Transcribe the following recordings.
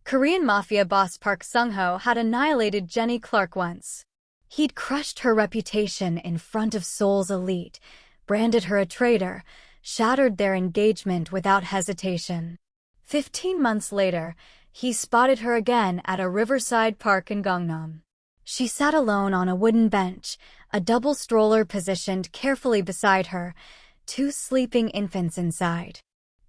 Korean Mafia boss Park Sung-ho had annihilated Jenny Clarke once. He'd crushed her reputation in front of Seoul's elite, branded her a traitor, shattered their engagement without hesitation. 15 months later, he spotted her again at a riverside park in Gangnam. She sat alone on a wooden bench, a double stroller positioned carefully beside her, 2 sleeping infants inside.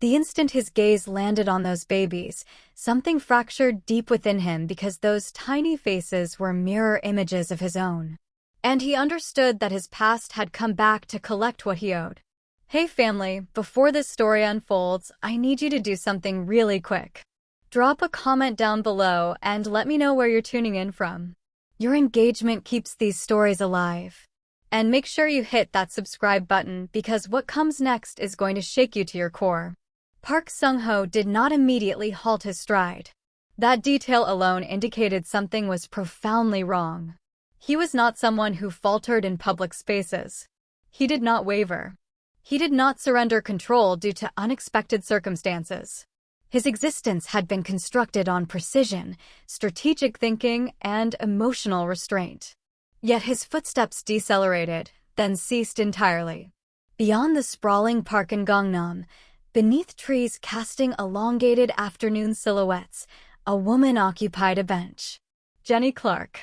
The instant his gaze landed on those babies, something fractured deep within him because those tiny faces were mirror images of his own. And he understood that his past had come back to collect what he owed. Hey family, before this story unfolds, I need you to do something really quick. Drop a comment down below and let me know where you're tuning in from. Your engagement keeps these stories alive. And make sure you hit that subscribe button because what comes next is going to shake you to your core. Park Sung-ho did not immediately halt his stride. That detail alone indicated something was profoundly wrong. He was not someone who faltered in public spaces. He did not waver. He did not surrender control due to unexpected circumstances. His existence had been constructed on precision, strategic thinking, and emotional restraint. Yet his footsteps decelerated, then ceased entirely. Beyond the sprawling park in Gangnam, beneath trees casting elongated afternoon silhouettes, a woman occupied a bench. Jenny Clarke.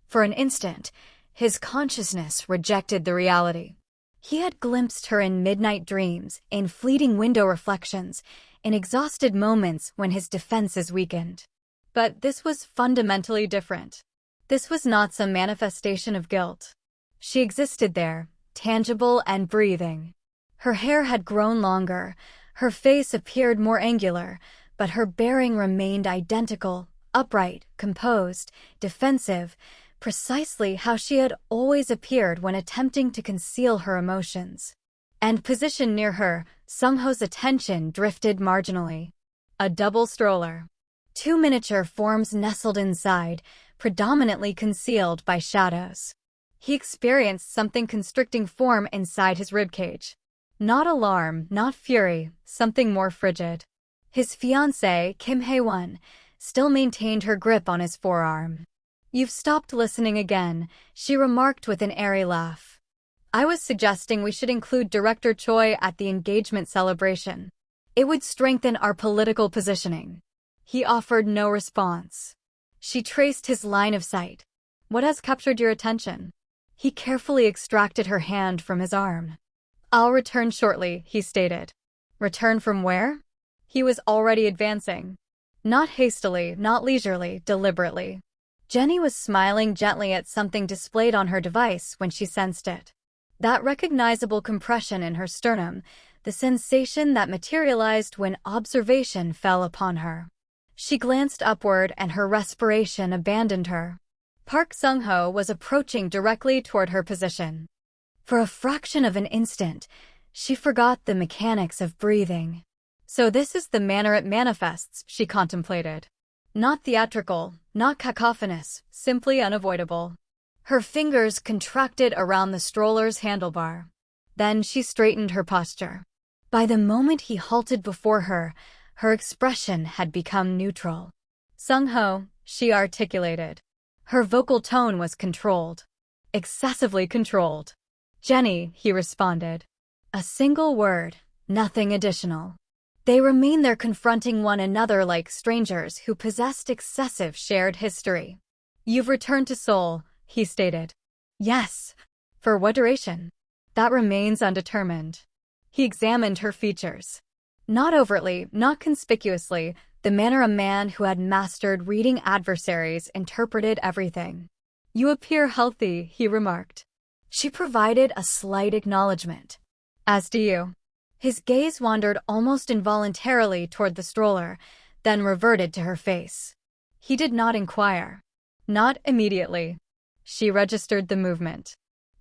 For an instant, his consciousness rejected the reality. He had glimpsed her in midnight dreams, in fleeting window reflections, in exhausted moments when his defenses weakened. But this was fundamentally different. This was not some manifestation of guilt. She existed there, tangible and breathing. Her hair had grown longer, her face appeared more angular, but her bearing remained identical, upright, composed, defensive, precisely how she had always appeared when attempting to conceal her emotions. And positioned near her, Sung-ho's attention drifted marginally. A double stroller. 2 miniature forms nestled inside, predominantly concealed by shadows. He experienced something constricting form inside his ribcage. Not alarm, not fury, something more frigid. His fiancée, Kim Hae-won, still maintained her grip on his forearm. "You've stopped listening again," she remarked with an airy laugh. "I was suggesting we should include Director Choi at the engagement celebration. It would strengthen our political positioning." He offered no response. She traced his line of sight. "What has captured your attention?" He carefully extracted her hand from his arm. "I'll return shortly," he stated. Return from where? He was already advancing. Not hastily, not leisurely, deliberately. Jenny was smiling gently at something displayed on her device when she sensed it. That recognizable compression in her sternum, the sensation that materialized when observation fell upon her. She glanced upward and her respiration abandoned her. Park Sung-ho was approaching directly toward her position. For a fraction of an instant, she forgot the mechanics of breathing. So this is the manner it manifests, she contemplated. Not theatrical, not cacophonous, simply unavoidable. Her fingers contracted around the stroller's handlebar. Then she straightened her posture. By the moment he halted before her, her expression had become neutral. "Sung-ho," she articulated. Her vocal tone was controlled. Excessively controlled. "Jenny," he responded. A single word, nothing additional. They remained there confronting one another like strangers who possessed excessive shared history. "You've returned to Seoul," he stated. "Yes." "For what duration?" "That remains undetermined." He examined her features. Not overtly, not conspicuously, the manner a man who had mastered reading adversaries interpreted everything. "You appear healthy," he remarked. She provided a slight acknowledgement. "As do you." His gaze wandered almost involuntarily toward the stroller, then reverted to her face. He did not inquire. Not immediately. She registered the movement.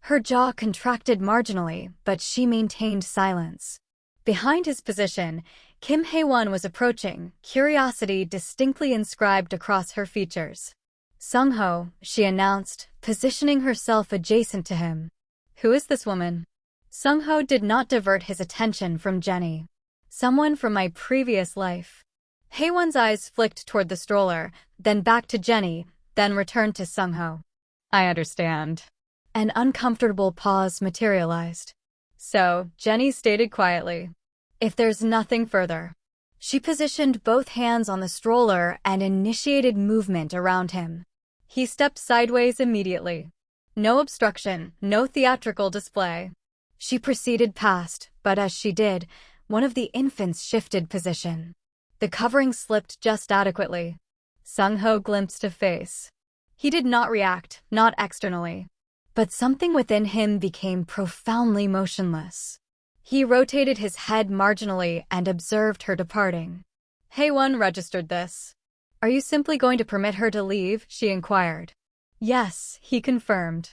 Her jaw contracted marginally, but she maintained silence. Behind his position, Kim Hae-won was approaching, curiosity distinctly inscribed across her features. "Sung-ho," she announced, positioning herself adjacent to him. "Who is this woman?" Sung-ho did not divert his attention from Jenny. "Someone from my previous life." Haewon's eyes flicked toward the stroller, then back to Jenny, then returned to Sungho. I understand. An uncomfortable pause materialized. So, Jenny stated quietly, if there's nothing further. She positioned both hands on the stroller and initiated movement around him. He stepped sideways immediately. No obstruction, no theatrical display. She proceeded past, but as she did, one of the infants shifted position. The covering slipped just adequately. Sungho glimpsed a face. He did not react, not externally. But something within him became profoundly motionless. He rotated his head marginally and observed her departing. Haewon registered this. Are you simply going to permit her to leave? She inquired. Yes, he confirmed.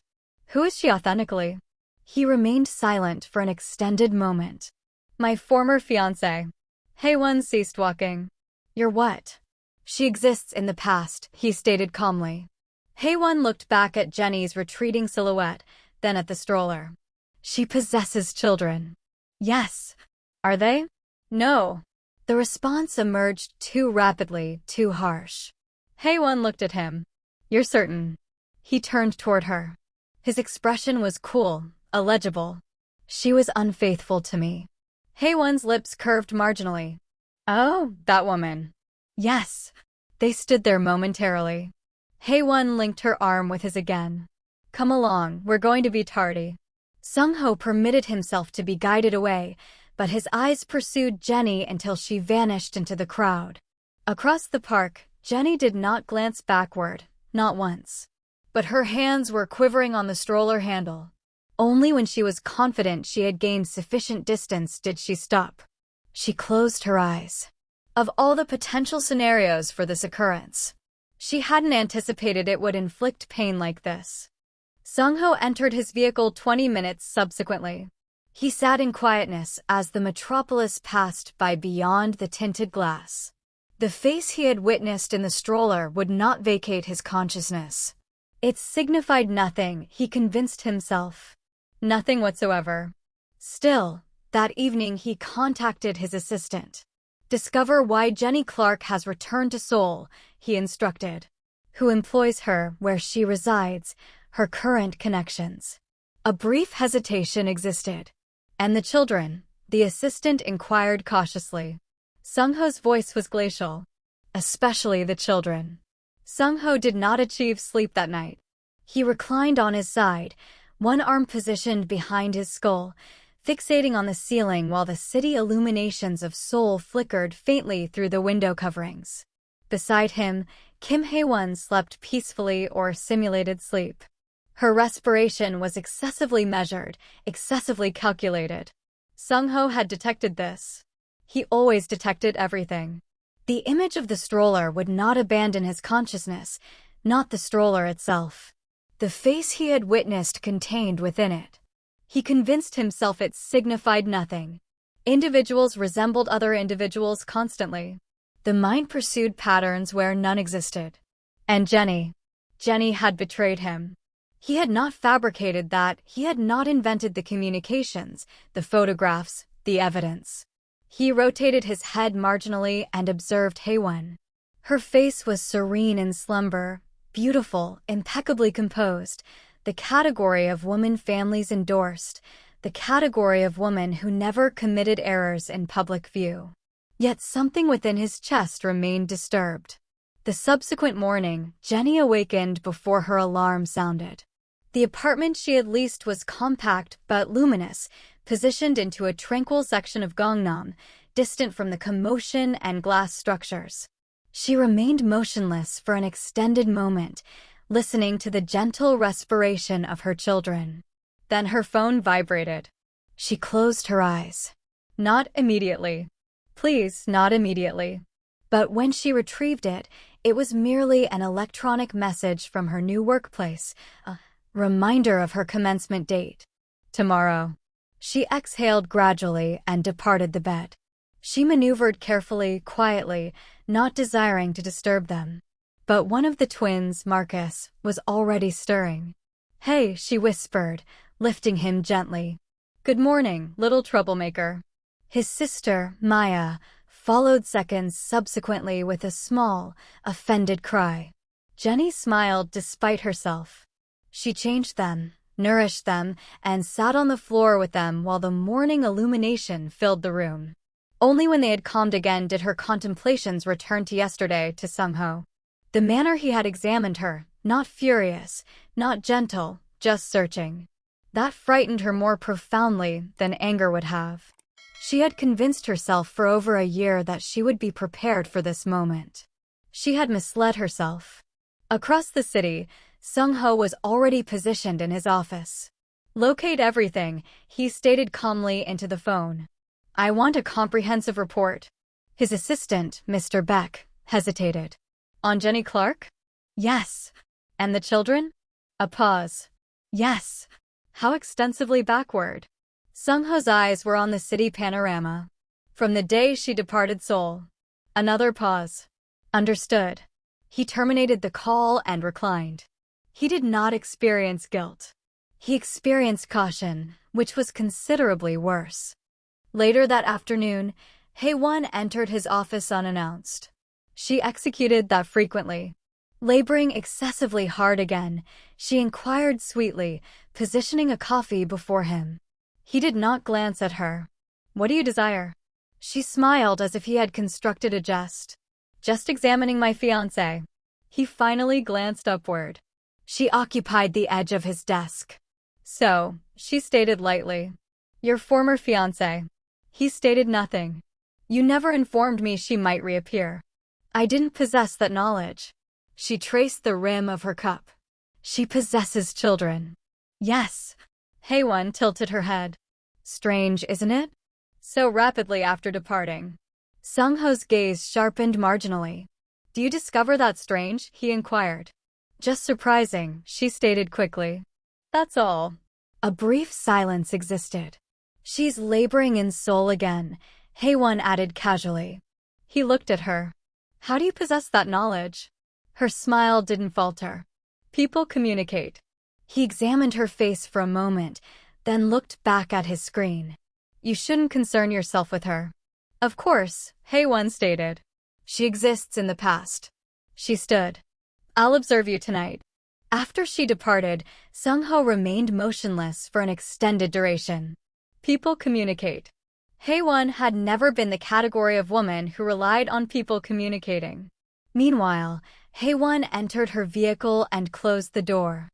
Who is she authentically? He remained silent for an extended moment. My former fiancé. Haewon ceased walking. Your what? She exists in the past, he stated calmly. Haewon looked back at Jenny's retreating silhouette, then at the stroller. She possesses children. Yes. Are they? No. The response emerged too rapidly, too harsh. Haewon looked at him. You're certain? He turned toward her. His expression was cool, illegible. She was unfaithful to me. Haewon's lips curved marginally. Oh, that woman. Yes. They stood there momentarily. Haewon linked her arm with his again. Come along, we're going to be tardy. Sungho permitted himself to be guided away, but his eyes pursued Jenny until she vanished into the crowd. Across the park, Jenny did not glance backward, not once. But her hands were quivering on the stroller handle. Only when she was confident she had gained sufficient distance did she stop. She closed her eyes. Of all the potential scenarios for this occurrence, she hadn't anticipated it would inflict pain like this. Sungho entered his vehicle 20 minutes subsequently. He sat in quietness as the metropolis passed by beyond the tinted glass. The face he had witnessed in the stroller would not vacate his consciousness. It signified nothing, he convinced himself. Nothing whatsoever. Still, that evening he contacted his assistant. Discover why Jenny Clarke has returned to Seoul, he instructed. Who employs her, where she resides, her current connections. A brief hesitation existed. And the children? The assistant inquired cautiously. Sungho's voice was glacial. Especially the children. Sungho did not achieve sleep that night. He reclined on his side, one arm positioned behind his skull, fixating on the ceiling while the city illuminations of Seoul flickered faintly through the window coverings. Beside him, Kim Haewon slept peacefully or simulated sleep. Her respiration was excessively measured, excessively calculated. Sungho had detected this. He always detected everything. The image of the stroller would not abandon his consciousness, not the stroller itself. The face he had witnessed contained within it. He convinced himself it signified nothing. Individuals resembled other individuals constantly. The mind pursued patterns where none existed. And Jenny had betrayed him. He had not fabricated that, he had not invented the communications, the photographs, the evidence. He rotated his head marginally and observed Haewon. Her face was serene in slumber, beautiful, impeccably composed, the category of woman families endorsed, the category of woman who never committed errors in public view. Yet something within his chest remained disturbed. The subsequent morning, Jenny awakened before her alarm sounded. The apartment she had leased was compact but luminous, positioned into a tranquil section of Gangnam, distant from the commotion and glass structures. She remained motionless for an extended moment, listening to the gentle respiration of her children. Then her phone vibrated. She closed her eyes. Not immediately. Please, not immediately. But when she retrieved it, it was merely an electronic message from her new workplace, a reminder of her commencement date. Tomorrow. She exhaled gradually and departed the bed. She maneuvered carefully, quietly, not desiring to disturb them. But one of the twins, Marcus, was already stirring. Hey, she whispered, lifting him gently. Good morning, little troublemaker. His sister, Maya, followed seconds subsequently with a small, offended cry. Jenny smiled despite herself. She changed them, nourished them, and sat on the floor with them while the morning illumination filled the room. Only when they had calmed again did her contemplations return to yesterday to Sung-ho. The manner he had examined her, not furious, not gentle, just searching. That frightened her more profoundly than anger would have. She had convinced herself for over a year that she would be prepared for this moment. She had misled herself. Across the city, Sung-ho was already positioned in his office. "Locate everything," he stated calmly into the phone. "I want a comprehensive report." His assistant, Mr. Beck, hesitated. "On Jenny Clarke?" "Yes." "And the children?" A pause. "Yes." "How extensively backward?" Sung-ho's eyes were on the city panorama. "From the day she departed Seoul." Another pause. "Understood." He terminated the call and reclined. He did not experience guilt. He experienced caution, which was considerably worse. Later that afternoon, Hae-won entered his office unannounced. She executed that frequently. Laboring excessively hard again, she inquired sweetly, positioning a coffee before him. He did not glance at her. "What do you desire?" She smiled as if he had constructed a jest. "Just examining my fiancé." He finally glanced upward. She occupied the edge of his desk. "So," she stated lightly. "Your former fiancé." He stated nothing. "You never informed me she might reappear." "I didn't possess that knowledge." She traced the rim of her cup. "She possesses children." "Yes." Hae-won tilted her head. "Strange, isn't it?" So rapidly after departing. Sung-ho's gaze sharpened marginally. "Do you discover that strange?" he inquired. "Just surprising," she stated quickly. "That's all." A brief silence existed. "She's laboring in Seoul again," Hae-won added casually. He looked at her. "How do you possess that knowledge?" Her smile didn't falter. "People communicate." He examined her face for a moment, then looked back at his screen. "You shouldn't concern yourself with her." "Of course," Hae-won stated. "She exists in the past." She stood. "I'll observe you tonight." After she departed, Sung-ho remained motionless for an extended duration. People communicate. Hae-won had never been the category of woman who relied on people communicating. Meanwhile, Hae-won entered her vehicle and closed the door.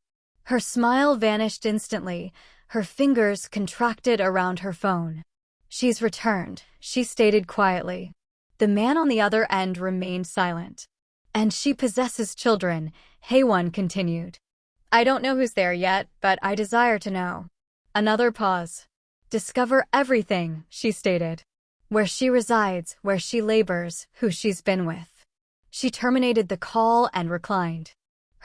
Her smile vanished instantly, her fingers contracted around her phone. "She's returned," she stated quietly. The man on the other end remained silent. "And she possesses children," Hae-won continued. "I don't know who's there yet, but I desire to know." Another pause. "Discover everything," she stated. "Where she resides, where she labors, who she's been with." She terminated the call and reclined.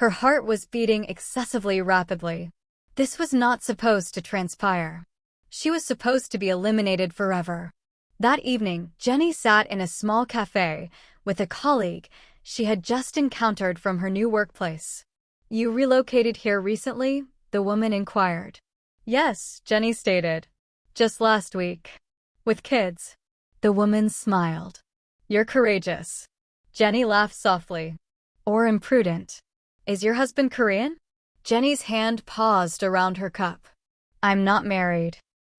Her heart was beating excessively rapidly. This was not supposed to transpire. She was supposed to be eliminated forever. That evening, Jenny sat in a small cafe with a colleague she had just encountered from her new workplace. "You relocated here recently?" the woman inquired. "Yes," Jenny stated. "Just last week." "With kids?" The woman smiled. "You're courageous." Jenny laughed softly. "Or imprudent." "Is your husband Korean?" Jenny's hand paused around her cup. "I'm not married."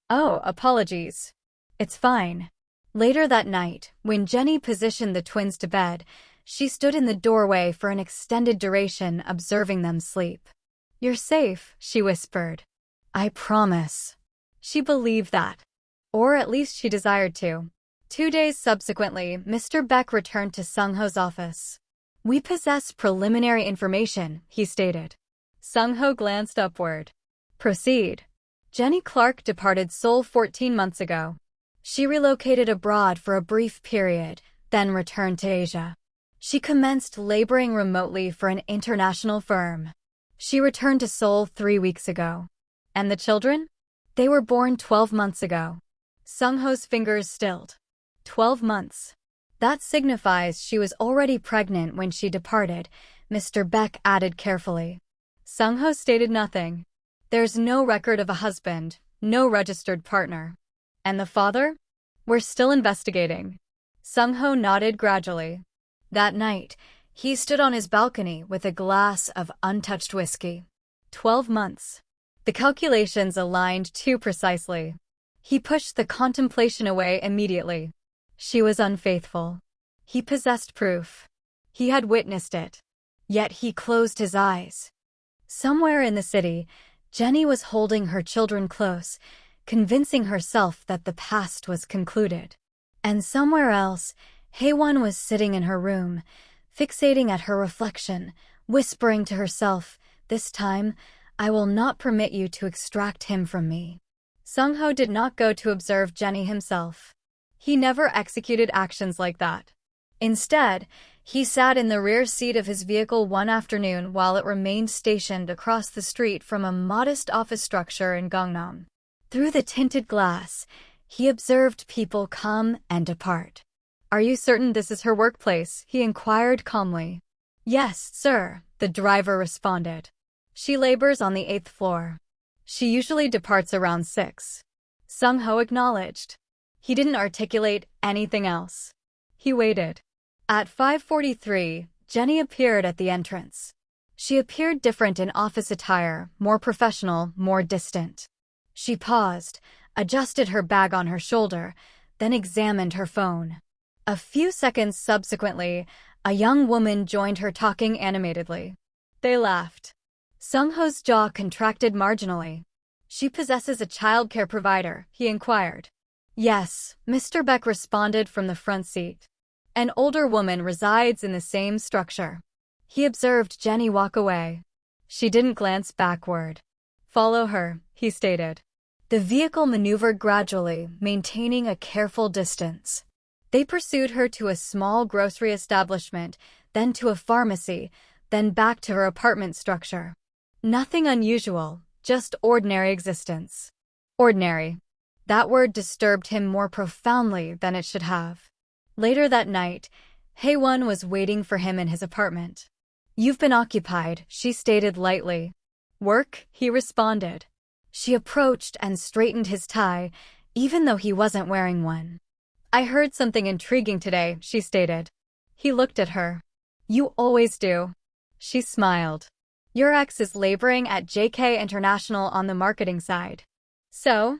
"Oh, apologies." "It's fine." Later that night, when Jenny positioned the twins to bed, she stood in the doorway for an extended duration observing them sleep. "You're safe," she whispered. "I promise." She believed that. Or at least she desired to. 2 days subsequently, Mr. Beck returned to Sung-ho's office. "We possess preliminary information," he stated. Sung-ho glanced upward. "Proceed." Jenny Clarke departed Seoul 14 months ago. She relocated abroad for a brief period, then returned to Asia. She commenced laboring remotely for an international firm. She returned to Seoul 3 weeks ago. "And the children?" "They were born 12 months ago." Sung-ho's fingers stilled. 12 months. That signifies she was already pregnant when she departed, Mr. Beck added carefully. Sung-ho stated nothing. "There's no record of a husband, no registered partner." "And the father?" "We're still investigating." Sung-ho nodded gradually. That night, he stood on his balcony with a glass of untouched whiskey. 12 months. The calculations aligned too precisely. He pushed the contemplation away immediately. She was unfaithful. He possessed proof. He had witnessed it. Yet he closed his eyes. Somewhere in the city, Jenny was holding her children close, convincing herself that the past was concluded. And somewhere else, Haewon was sitting in her room, fixating at her reflection, whispering to herself, "This time, I will not permit you to extract him from me." Sung-ho did not go to observe Jenny himself. He never executed actions like that. Instead, he sat in the rear seat of his vehicle one afternoon while it remained stationed across the street from a modest office structure in Gangnam. Through the tinted glass, he observed people come and depart. "Are you certain this is her workplace?" he inquired calmly. "Yes, sir," the driver responded. "She labors on the 8th floor. She usually departs around 6. Sung-ho acknowledged. He didn't articulate anything else. He waited. At 5:43, Jenny appeared at the entrance. She appeared different in office attire, more professional, more distant. She paused, adjusted her bag on her shoulder, then examined her phone. A few seconds subsequently, a young woman joined her talking animatedly. They laughed. Sung-ho's jaw contracted marginally. "She possesses a childcare provider?" he inquired. "Yes," Mr. Beck responded from the front seat. "An older woman resides in the same structure." He observed Jenny walk away. She didn't glance backward. "Follow her," he stated. The vehicle maneuvered gradually, maintaining a careful distance. They pursued her to a small grocery establishment, then to a pharmacy, then back to her apartment structure. Nothing unusual, just ordinary existence. Ordinary. That word disturbed him more profoundly than it should have. Later that night, Haewon was waiting for him in his apartment. "You've been occupied," she stated lightly. "Work?" he responded. She approached and straightened his tie, even though he wasn't wearing one. "I heard something intriguing today," she stated. He looked at her. "You always do." She smiled. "Your ex is laboring at JK International on the marketing side." So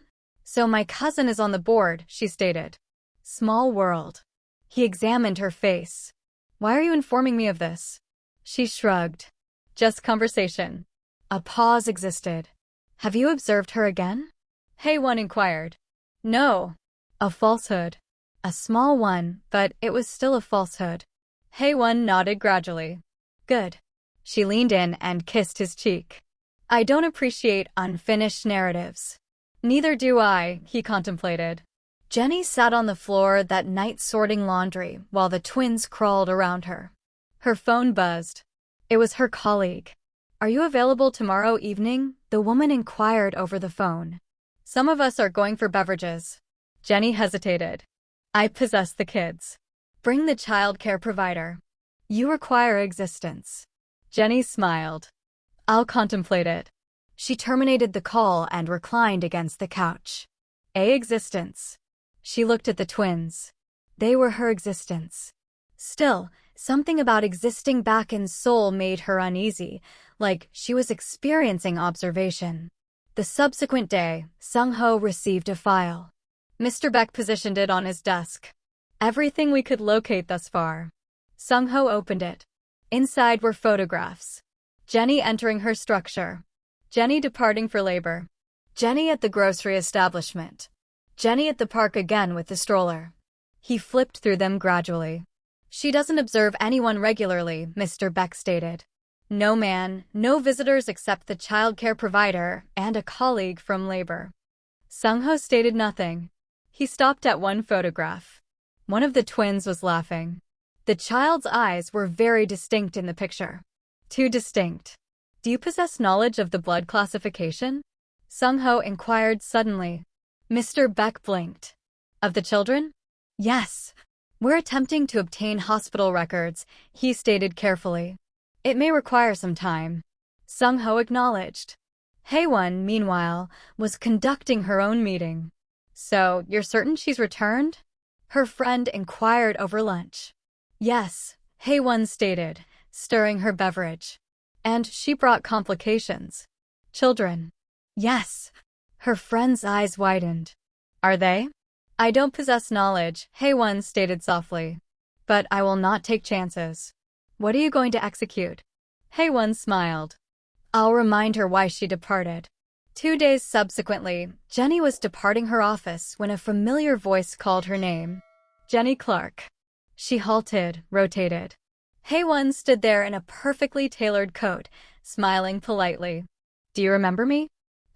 my cousin is on the board," she stated. Small world. He examined her face. "Why are you informing me of this?" She shrugged. "Just conversation." A pause existed. "Have you observed her again?" Haewon inquired. "No." A falsehood. A small one, but it was still a falsehood. Haewon nodded gradually. "Good." She leaned in and kissed his cheek. "I don't appreciate unfinished narratives." "Neither do I," he contemplated. Jenny sat on the floor that night sorting laundry while the twins crawled around her. Her phone buzzed. It was her colleague. "Are you available tomorrow evening?" the woman inquired over the phone. "Some of us are going for beverages." Jenny hesitated. "I possess the kids." "Bring the child care provider." "You require existence." Jenny smiled. "I'll contemplate it." She terminated the call and reclined against the couch. Existence. She looked at the twins. They were her existence. Still, something about existing back in Seoul made her uneasy, like she was experiencing observation. The subsequent day, Sung-ho received a file. Mr. Beck positioned it on his desk. "Everything we could locate thus far." Sung-ho opened it. Inside were photographs. Jenny entering her structure. Jenny departing for labor. Jenny at the grocery establishment. Jenny at the park again with the stroller. He flipped through them gradually. "She doesn't observe anyone regularly," Mr. Beck stated. "No man, no visitors except the child care provider and a colleague from labor." Sung-ho stated nothing. He stopped at one photograph. One of the twins was laughing. The child's eyes were very distinct in the picture. Too distinct. "Do you possess knowledge of the blood classification?" Sung-ho inquired suddenly. Mr. Beck blinked. "Of the children?" "Yes. We're attempting to obtain hospital records," he stated carefully. "It may require some time." Sung-ho acknowledged. Haewon, meanwhile, was conducting her own meeting. "So, you're certain she's returned?" her friend inquired over lunch. Yes, Haewon stated, stirring her beverage. And she brought complications. Children. Yes. Her friend's eyes widened. Are they? I don't possess knowledge, Haewon stated softly. But I will not take chances. What are you going to execute? Haewon smiled. I'll remind her why she departed. 2 days subsequently, Jenny was departing her office when a familiar voice called her name. Jenny Clarke. She halted, rotated. Haewon stood there in a perfectly tailored coat, smiling politely. Do you remember me?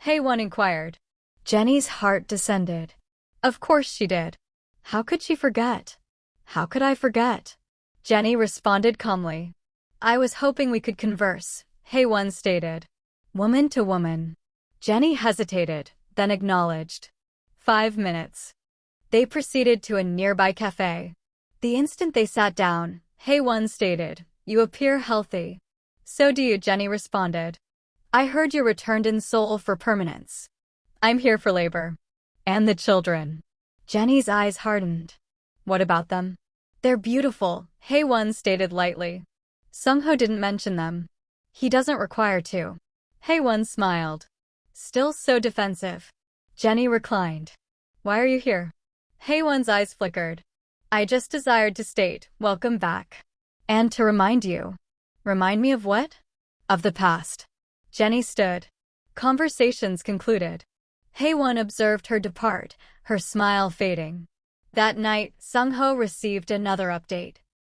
Haewon inquired. Jenny's heart descended. Of course she did. How could she forget? How could I forget? Jenny responded calmly. I was hoping we could converse, Haewon stated. Woman to woman. Jenny hesitated, then acknowledged. 5 minutes. They proceeded to a nearby cafe. The instant they sat down, Haewon stated, You appear healthy. So do you, Jenny responded. I heard you returned in Seoul for permanence. I'm here for labor. And the children. Jenny's eyes hardened. What about them? They're beautiful, Haewon stated lightly. Sungho didn't mention them. He doesn't require to. Haewon smiled. Still so defensive. Jenny reclined. Why are you here? Haewon's eyes flickered. I just desired to state, welcome back. And to remind you. Remind me of what? Of the past. Jenny stood. Conversations concluded. Haewon observed her depart, her smile fading. That night, Sungho received another update.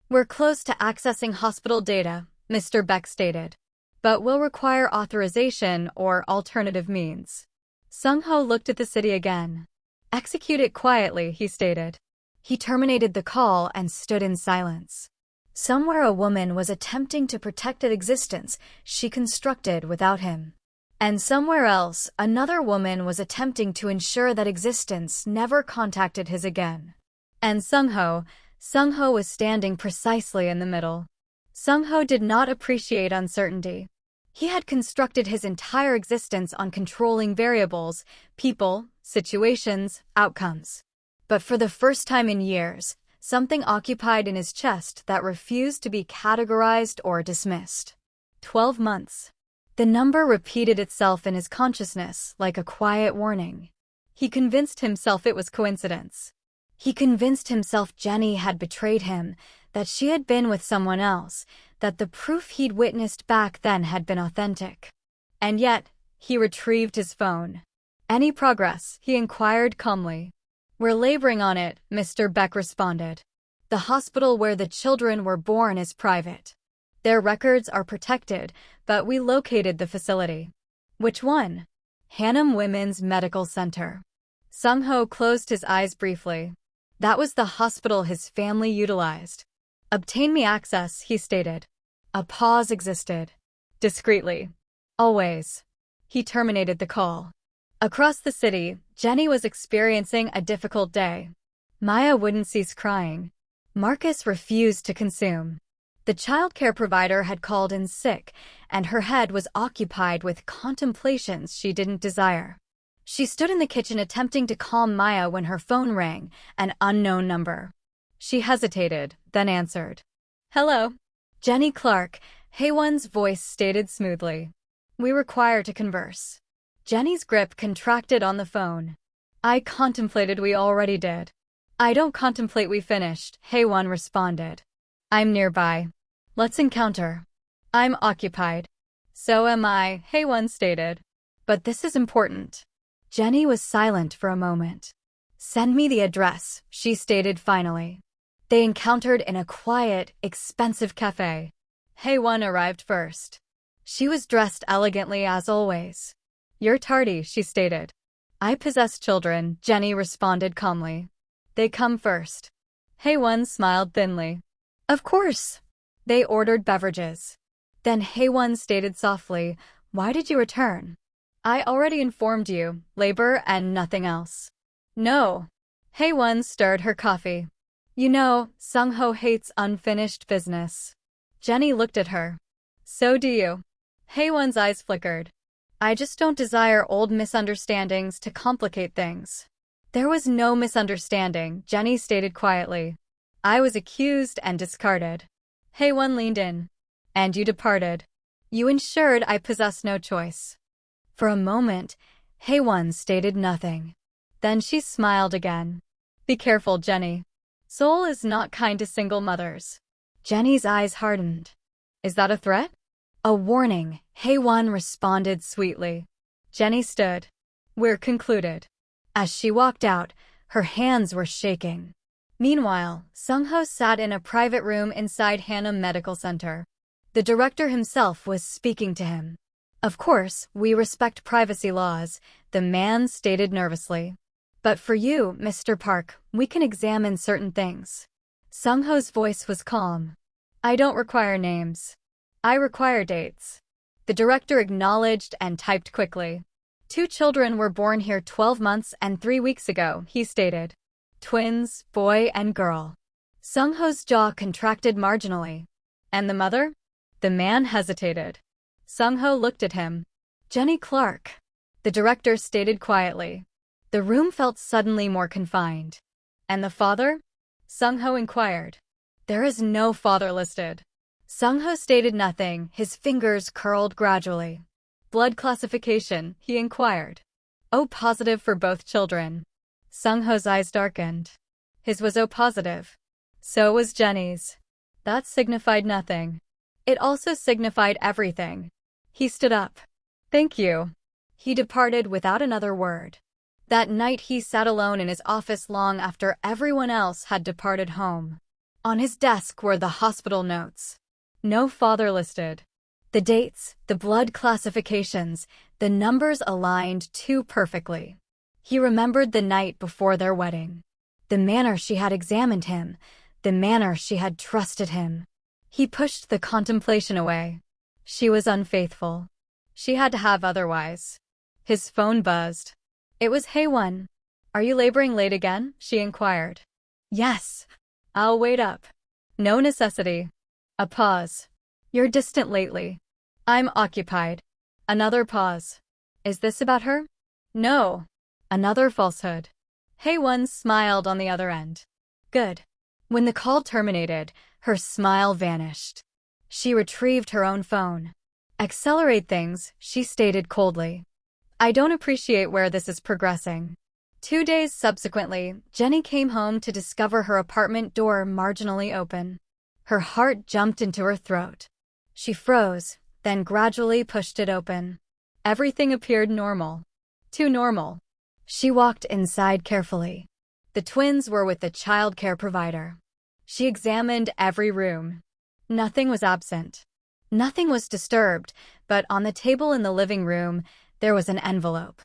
We're close to accessing hospital data, Mr. Beck stated. But will require authorization or alternative means. Sungho looked at the city again. Execute it quietly, he stated. He terminated the call and stood in silence. Somewhere a woman was attempting to protect an existence she constructed without him. And somewhere else, another woman was attempting to ensure that existence never contacted his again. And Sungho was standing precisely in the middle. Sungho did not appreciate uncertainty. He had constructed his entire existence on controlling variables, people, situations, outcomes. But for the first time in years, something occupied in his chest that refused to be categorized or dismissed. 12 months. The number repeated itself in his consciousness like a quiet warning. He convinced himself it was coincidence. He convinced himself Jenny had betrayed him, that she had been with someone else, that the proof he'd witnessed back then had been authentic. And yet, he retrieved his phone. Any progress? He inquired calmly. We're laboring on it, Mr. Beck responded. The hospital where the children were born is private. Their records are protected, but we located the facility. Which one? Gangnam Women's Medical Center. Sungho closed his eyes briefly. That was the hospital his family utilized. Obtain me access, he stated. A pause existed. Discreetly. Always. He terminated the call. Across the city, Jenny was experiencing a difficult day. Maya wouldn't cease crying. Marcus refused to consume. The childcare provider had called in sick, and her head was occupied with contemplations she didn't desire. She stood in the kitchen attempting to calm Maya when her phone rang, an unknown number. She hesitated, then answered. Hello. Jenny Clarke, Haewon's voice stated smoothly. We require to converse. Jenny's grip contracted on the phone. I contemplated we already did. I don't contemplate we finished, Haewon responded. I'm nearby. Let's encounter. I'm occupied. So am I, Haewon stated. But this is important. Jenny was silent for a moment. Send me the address, she stated finally. They encountered in a quiet, expensive cafe. Haewon arrived first. She was dressed elegantly as always. You're tardy, she stated. I possess children, Jenny responded calmly. They come first. Haewon smiled thinly. Of course. They ordered beverages. Then Haewon stated softly, Why did you return? I already informed you, labor and nothing else. No. Haewon stirred her coffee. You know, Sungho hates unfinished business. Jenny looked at her. So do you. Haewon's eyes flickered. I just don't desire old misunderstandings to complicate things. There was no misunderstanding, Jenny stated quietly. I was accused and discarded. Haewon leaned in. And you departed. You ensured I possessed no choice. For a moment, Haewon stated nothing. Then she smiled again. Be careful, Jenny. Seoul is not kind to single mothers. Jenny's eyes hardened. Is that a threat? A warning, Haewon responded sweetly. Jenny stood. We're concluded. As she walked out, her hands were shaking. Meanwhile, Sung-ho sat in a private room inside Gangnam Medical Center. The director himself was speaking to him. Of course, we respect privacy laws, the man stated nervously. But for you, Mr. Park, we can examine certain things. Sung-ho's voice was calm. I don't require names. I require dates. The director acknowledged and typed quickly. 2 children were born here 12 months and 3 weeks ago, he stated. Twins, boy and girl. Sung-ho's jaw contracted marginally. And the mother? The man hesitated. Sung-ho looked at him. Jenny Clarke. The director stated quietly. The room felt suddenly more confined. And the father? Sung-ho inquired. There is no father listed. Sung-ho stated nothing, his fingers curled gradually. Blood classification, he inquired. O positive for both children. Sung-ho's eyes darkened. His was O positive. So was Jenny's. That signified nothing. It also signified everything. He stood up. Thank you. He departed without another word. That night he sat alone in his office long after everyone else had departed home. On his desk were the hospital notes. No father listed. The dates, the blood classifications, the numbers aligned too perfectly. He remembered the night before their wedding. The manner she had examined him, the manner she had trusted him. He pushed the contemplation away. She was unfaithful. She had to have otherwise. His phone buzzed. It was Haewon. Are you laboring late again? She inquired. Yes. I'll wait up. No necessity. A pause. You're distant lately. I'm occupied. Another pause. Is this about her? No. Another falsehood. Haewon smiled on the other end. Good. When the call terminated, her smile vanished. She retrieved her own phone. Accelerate things, she stated coldly. I don't appreciate where this is progressing. 2 days subsequently, Jenny came home to discover her apartment door marginally open. Her heart jumped into her throat. She froze, then gradually pushed it open. Everything appeared normal. Too normal. She walked inside carefully. The twins were with the childcare provider. She examined every room. Nothing was absent. Nothing was disturbed, but on the table in the living room, there was an envelope.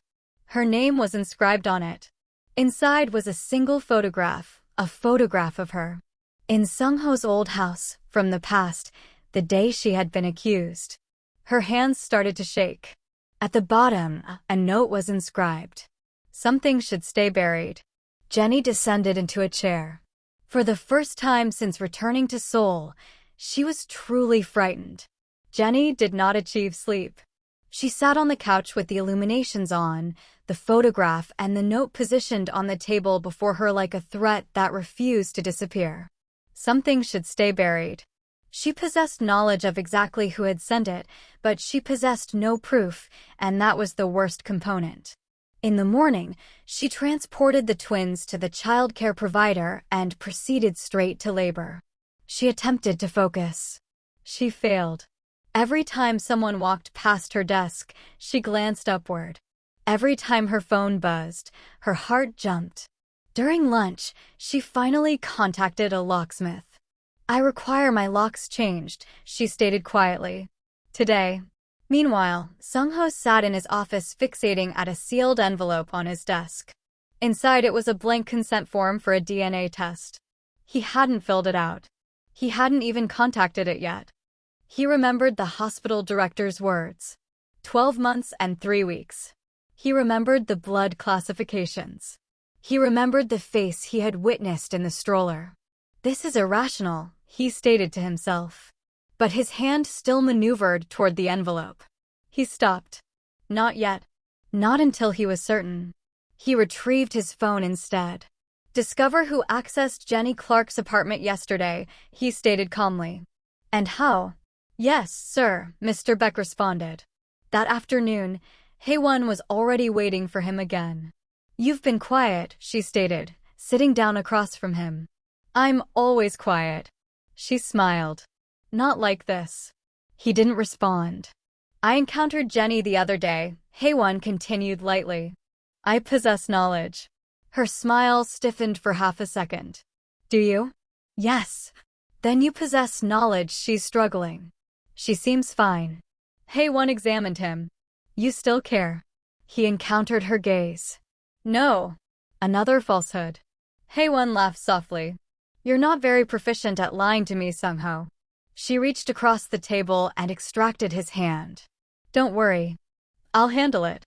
Her name was inscribed on it. Inside was a single photograph, a photograph of her. In Sung-ho's old house, from the past, the day she had been accused. Her hands started to shake. At the bottom, a note was inscribed. Something should stay buried. Jenny descended into a chair. For the first time since returning to Seoul, she was truly frightened. Jenny did not achieve sleep. She sat on the couch with the illuminations on, the photograph and the note positioned on the table before her like a threat that refused to disappear. Something should stay buried. She possessed knowledge of exactly who had sent it, but she possessed no proof, and that was the worst component. In the morning, she transported the twins to the childcare provider and proceeded straight to labor. She attempted to focus. She failed. Every time someone walked past her desk, she glanced upward. Every time her phone buzzed, her heart jumped. During lunch, she finally contacted a locksmith. I require my locks changed, she stated quietly. Today. Meanwhile, Sung-ho sat in his office fixating at a sealed envelope on his desk. Inside it was a blank consent form for a DNA test. He hadn't filled it out. He hadn't even contacted it yet. He remembered the hospital director's words. 12 months and 3 weeks. He remembered the blood classifications. He remembered the face he had witnessed in the stroller. This is irrational, he stated to himself. But his hand still maneuvered toward the envelope. He stopped. Not yet. Not until he was certain. He retrieved his phone instead. Discover who accessed Jenny Clarke's apartment yesterday, he stated calmly. And how? Yes, sir, Mr. Beck responded. That afternoon, Haewon was already waiting for him again. You've been quiet, she stated, sitting down across from him. I'm always quiet. She smiled. Not like this. He didn't respond. I encountered Jenny the other day, Haewon continued lightly. I possess knowledge. Her smile stiffened for half a second. Do you? Yes. Then you possess knowledge. She's struggling. She seems fine. Haewon examined him. You still care? He encountered her gaze. No. Another falsehood. Haewon laughed softly. You're not very proficient at lying to me, Sung-ho. She reached across the table and extracted his hand. Don't worry. I'll handle it.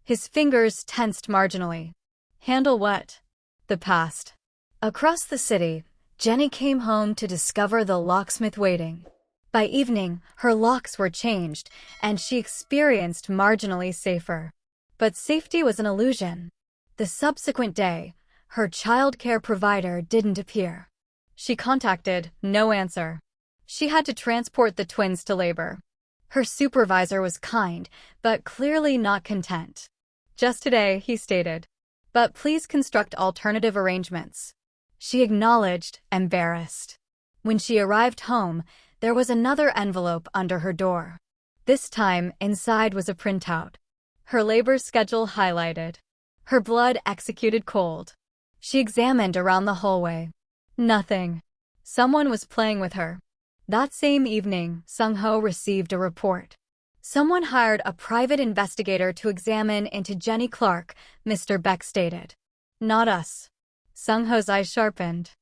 His fingers tensed marginally. Handle what? The past. Across the city, Jenny came home to discover the locksmith waiting. By evening, her locks were changed, and she experienced marginally safer. But safety was an illusion. The subsequent day, her childcare provider didn't appear. She contacted, no answer. She had to transport the twins to labor. Her supervisor was kind, but clearly not content. Just today, he stated. But please construct alternative arrangements. She acknowledged, embarrassed. When she arrived home, there was another envelope under her door. This time, inside was a printout. Her labor schedule highlighted. Her blood executed cold. She examined around the hallway. Nothing. Someone was playing with her. That same evening, Sung-ho received a report. Someone hired a private investigator to examine into Jenny Clarke, Mr. Beck stated. Not us. Sung-ho's eyes sharpened.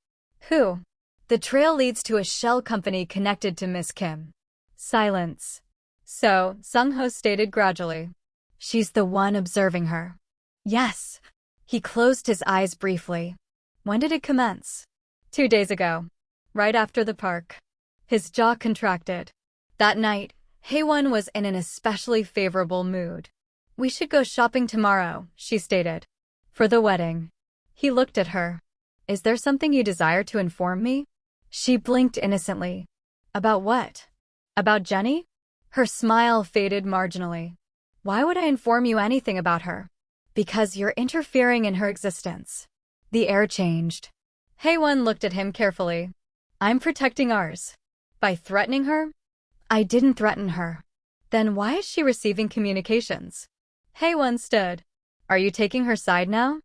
Who? The trail leads to a shell company connected to Miss Kim. Silence. So, Sung-ho stated gradually. She's the one observing her. Yes. He closed his eyes briefly. When did it commence? 2 days ago. Right after the park. His jaw contracted. That night, Haewon was in an especially favorable mood. We should go shopping tomorrow, she stated. For the wedding. He looked at her. Is there something you desire to inform me? She blinked innocently. About what? About Jenny? Her smile faded marginally. Why would I inform you anything about her? Because you're interfering in her existence. The air changed. Haewon looked at him carefully. I'm protecting ours. By threatening her? I didn't threaten her. Then why is she receiving communications? Haewon stood. Are you taking her side now?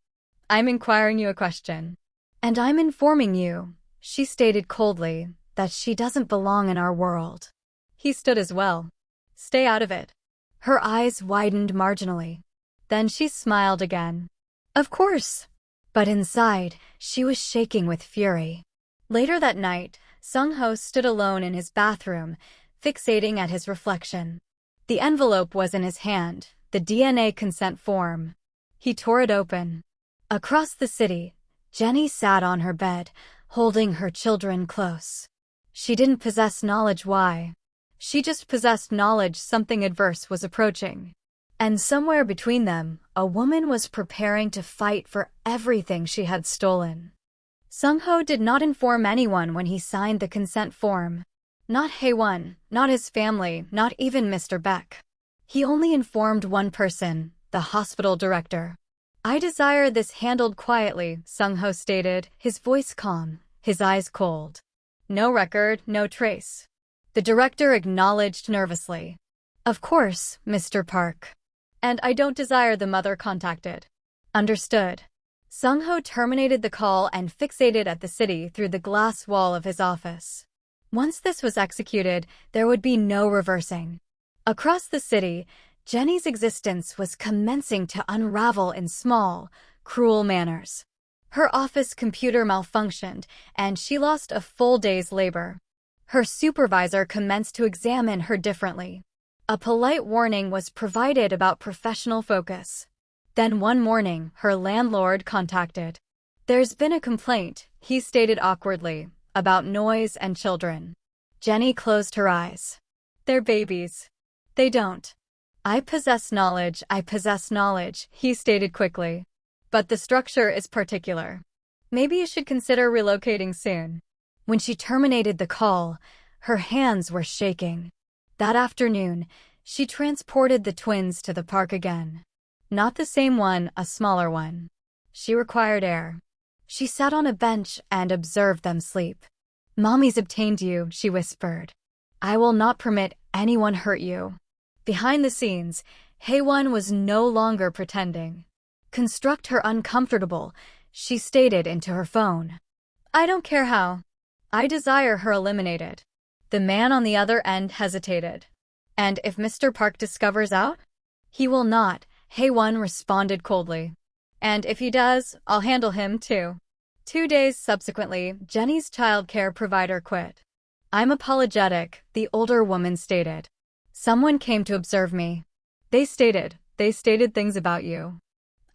I'm inquiring you a question. And I'm informing you, she stated coldly, that she doesn't belong in our world. He stood as well. Stay out of it. Her eyes widened marginally. Then she smiled again. Of course. But inside, she was shaking with fury. Later that night, Sung-ho stood alone in his bathroom, fixating at his reflection. The envelope was in his hand, the DNA consent form. He tore it open. Across the city, Jenny sat on her bed, holding her children close. She didn't possess knowledge why. She just possessed knowledge something adverse was approaching. And somewhere between them, a woman was preparing to fight for everything she had stolen. Sung-ho did not inform anyone when he signed the consent form. Not Haewon, not his family, not even Mr. Beck. He only informed one person, the hospital director. I desire this handled quietly, Sung-ho stated, his voice calm, his eyes cold. No record, no trace. The director acknowledged nervously. Of course, Mr. Park. And I don't desire the mother contacted. Understood. Sung-ho terminated the call and fixated at the city through the glass wall of his office. Once this was executed, there would be no reversing. Across the city, Jenny's existence was commencing to unravel in small, cruel manners. Her office computer malfunctioned, and she lost a full day's labor. Her supervisor commenced to examine her differently. A polite warning was provided about professional focus. Then one morning, her landlord contacted. There's been a complaint, he stated awkwardly, about noise and children. Jenny closed her eyes. They're babies. They don't. I possess knowledge, he stated quickly. but the structure is particular. Maybe you should consider relocating soon. When she terminated the call, her hands were shaking. That afternoon, she transported the twins to the park again. Not the same one, a smaller one. She required air. She sat on a bench and observed them sleep. "Mommy's obtained you," she whispered. "I will not permit anyone hurt you." Behind the scenes, Haewon was no longer pretending. "Construct her uncomfortable," she stated into her phone. "I don't care how. I desire her eliminated." The man on the other end hesitated. "And if Mr. Park discovers out?" "He will not," Haewon responded coldly. "And if he does, I'll handle him too." 2 days subsequently, Jenny's childcare provider quit. "I'm apologetic," the older woman stated. "Someone came to observe me. They stated things about you.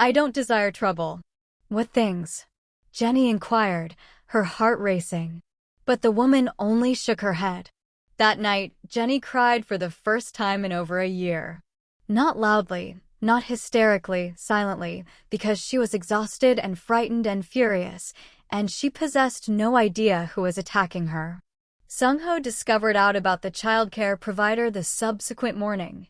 I don't desire trouble." "What things?" Jenny inquired, her heart racing. But the woman only shook her head. That night, Jenny cried for the first time in over a year. Not loudly, not hysterically, silently, because she was exhausted and frightened and furious, and she possessed no idea who was attacking her. Sung-ho discovered out about the childcare provider the subsequent morning.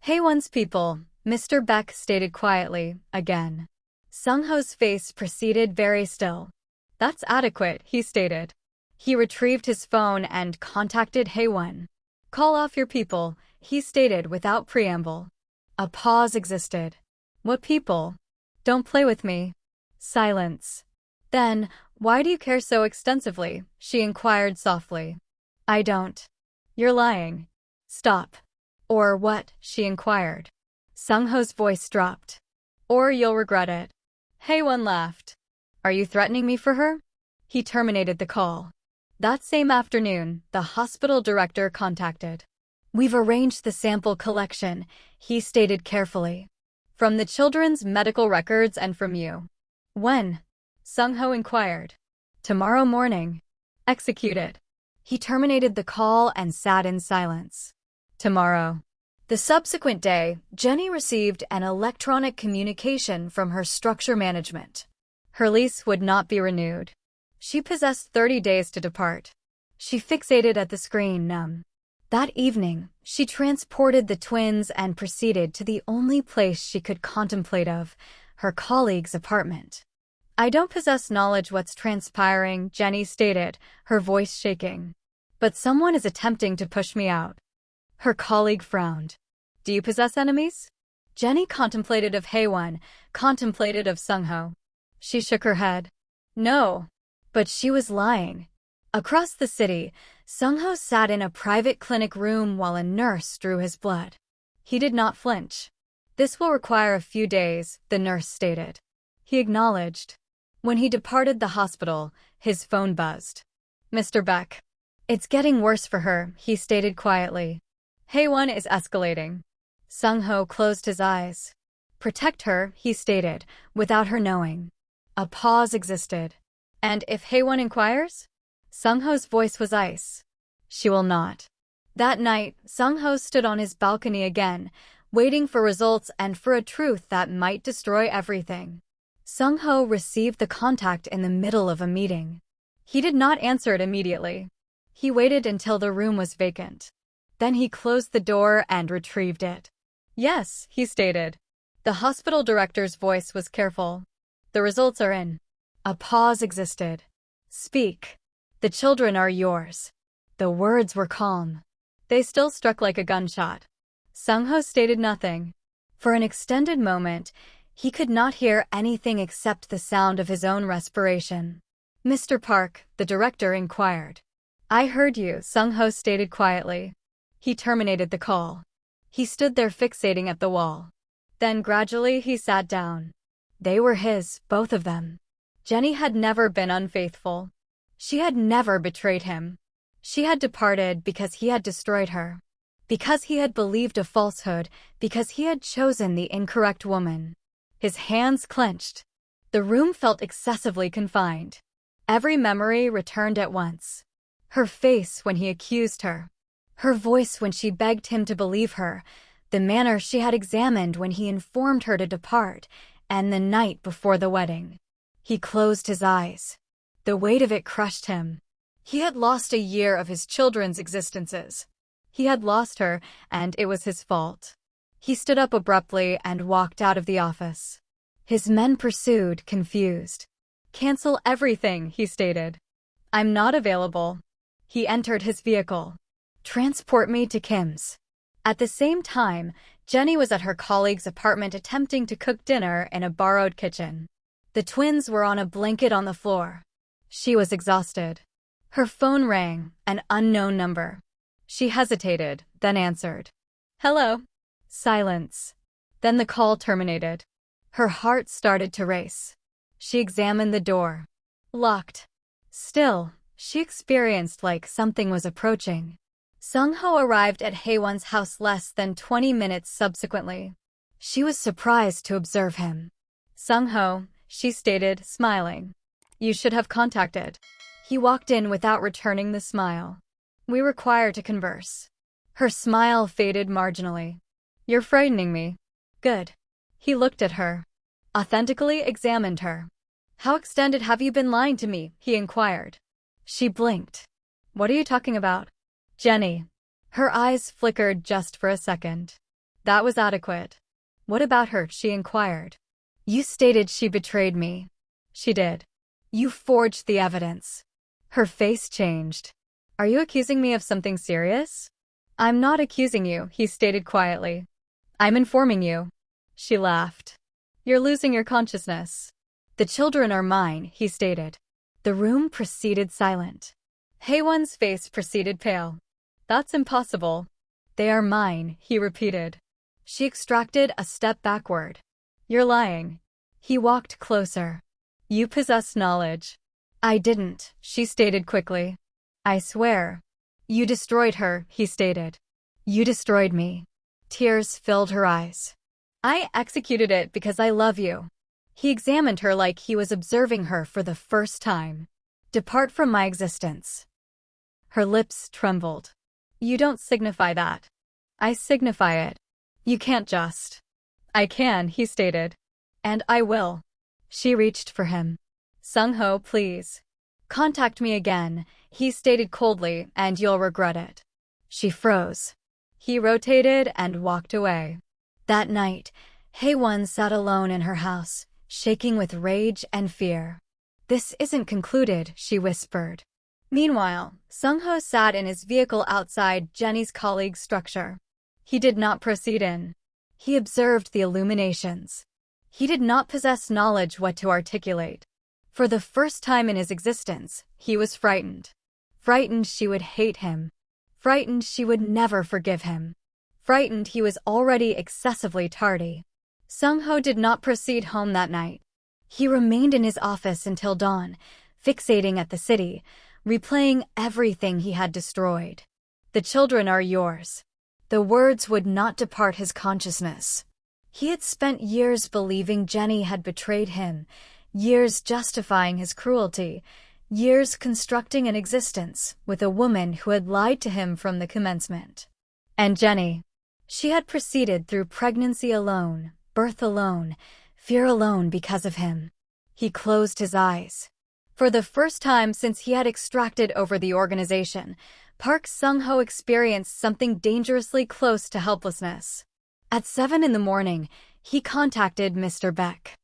"Haewon's people," Mr. Beck stated quietly, again. Sung-ho's face proceeded very still. "That's adequate," he stated. He retrieved his phone and contacted Haewon. "Call off your people," he stated without preamble. A pause existed. "What people?" "Don't play with me." Silence. "Then, why do you care so extensively?" she inquired softly. "I don't." "You're lying." "Stop." "Or what?" she inquired. Sung-ho's voice dropped. "Or you'll regret it." Haewon laughed. "Are you threatening me for her?" He terminated the call. That same afternoon, the hospital director contacted. "We've arranged the sample collection," he stated carefully. "From the children's medical records and from you." "When?" Sung-ho inquired. "Tomorrow morning." "Execute it." He terminated the call and sat in silence. Tomorrow. The subsequent day, Jenny received an electronic communication from her structure management. Her lease would not be renewed. She possessed 30 days to depart. She fixated at the screen, numb. That evening, she transported the twins and proceeded to the only place she could contemplate of, her colleague's apartment. "I don't possess knowledge what's transpiring," Jenny stated, her voice shaking. "But someone is attempting to push me out." Her colleague frowned. "Do you possess enemies?" Jenny contemplated of Haewon, contemplated of Sung-ho. She shook her head. "No." But she was lying. Across the city, Sung-ho sat in a private clinic room while a nurse drew his blood. He did not flinch. "This will require a few days," the nurse stated. He acknowledged. When he departed the hospital, his phone buzzed. "Mr. Beck." "It's getting worse for her," he stated quietly. "Haewon is escalating." Sung-ho closed his eyes. "Protect her," he stated, without her knowing. A pause existed. "And if Haewon inquires?" Sung-ho's voice was ice. "She will not." That night, Sung-ho stood on his balcony again, waiting for results and for a truth that might destroy everything. Sung-ho received the contact in the middle of a meeting. He did not answer it immediately. He waited until the room was vacant. Then he closed the door and retrieved it. "Yes," he stated. The hospital director's voice was careful. "The results are in." A pause existed. "Speak. The children are yours." The words were calm. They still struck like a gunshot. Sung-ho stated nothing. For an extended moment, he could not hear anything except the sound of his own respiration. "Mr. Park," the director inquired. "I heard you," Sung-ho stated quietly. He terminated the call. He stood there fixating at the wall. Then gradually he sat down. They were his, both of them. Jenny had never been unfaithful. She had never betrayed him. She had departed because he had destroyed her. Because he had believed a falsehood, because he had chosen the incorrect woman. His hands clenched. The room felt excessively confined. Every memory returned at once. Her face when he accused her. Her voice when she begged him to believe her. The manner she had examined when he informed her to depart. and the night before the wedding. He closed his eyes. The weight of it crushed him. He had lost a year of his children's existences. He had lost her, and it was his fault. He stood up abruptly and walked out of the office. His men pursued, confused. "Cancel everything," he stated. "I'm not available." He entered his vehicle. "Transport me to Kim's." At the same time, Jenny was at her colleague's apartment attempting to cook dinner in a borrowed kitchen. The twins were on a blanket on the floor. She was exhausted. Her phone rang, an unknown number. She hesitated, then answered. "Hello." Silence. Then the call terminated. Her heart started to race. She examined the door. Locked. Still, she experienced like something was approaching. Sung-ho arrived at Haewon's house less than 20 minutes subsequently. She was surprised to observe him. "Sung-ho," she stated, smiling. "You should have contacted." He walked in without returning the smile. "We require to converse." Her smile faded marginally. "You're frightening me." "Good." He looked at her. Authentically examined her. "How extended have you been lying to me?" he inquired. She blinked. "What are you talking about?" "Jenny." Her eyes flickered just for a second. "That was adequate." "What about her?" she inquired. "You stated she betrayed me." "She did." "You forged the evidence." Her face changed. "Are you accusing me of something serious?" "I'm not accusing you," he stated quietly. "I'm informing you." She laughed. "You're losing your consciousness." "The children are mine," he stated. The room proceeded silent. Haewon's face proceeded pale. "That's impossible." "They are mine," he repeated. She extracted a step backward. "You're lying." He walked closer. "You possess knowledge." "I didn't," she stated quickly. "I swear." "You destroyed her," he stated. "You destroyed me." Tears filled her eyes. "I executed it because I love you." He examined her like he was observing her for the first time. "Depart from my existence." Her lips trembled. "You don't signify that." "I signify it." "You can't just." "I can," he stated. "And I will." She reached for him. "Sung-ho, please. Contact me again," he stated coldly, "and you'll regret it." She froze. He rotated and walked away. That night, Haewon sat alone in her house, shaking with rage and fear. "This isn't concluded," she whispered. Meanwhile, Sung-ho sat in his vehicle outside Jenny's colleague's structure. He did not proceed in. He observed the illuminations. He did not possess knowledge what to articulate. For the first time in his existence, he was frightened. Frightened she would hate him. Frightened she would never forgive him. Frightened he was already excessively tardy. Sung-ho did not proceed home that night. He remained in his office until dawn, fixating at the city, replaying everything he had destroyed. "The children are yours." The words would not depart his consciousness. He had spent years believing Jenny had betrayed him, years justifying his cruelty, years constructing an existence with a woman who had lied to him from the commencement. And Jenny. She had proceeded through pregnancy alone, birth alone, fear alone because of him. He closed his eyes. For the first time since he had extracted over the organization, Park Sung-ho experienced something dangerously close to helplessness. At 7 in the morning, he contacted Mr. Beck.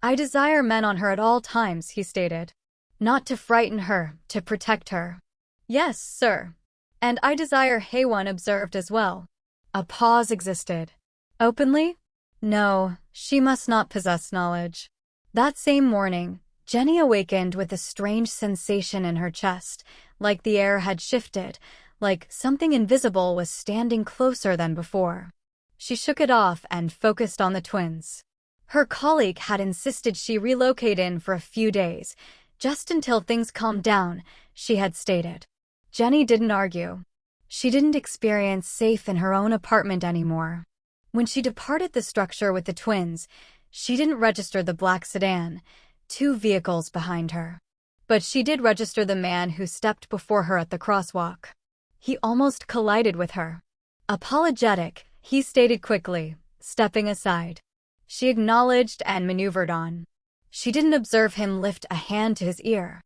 "I desire men on her at all times," he stated. "Not to frighten her, to protect her." "Yes, sir. And I desire Haewon observed as well." A pause existed. "Openly?" "No, she must not possess knowledge." That same morning, Jenny awakened with a strange sensation in her chest, like the air had shifted, like something invisible was standing closer than before. She shook it off and focused on the twins. Her colleague had insisted she relocate in for a few days, just until things calmed down, she had stated. Jenny didn't argue. She didn't experience safe in her own apartment anymore. When she departed the structure with the twins, she didn't register the black sedan, 2 vehicles behind her. But she did register the man who stepped before her at the crosswalk. He almost collided with her. Apologetic, he stated quickly, stepping aside. She acknowledged and maneuvered on. She didn't observe him lift a hand to his ear.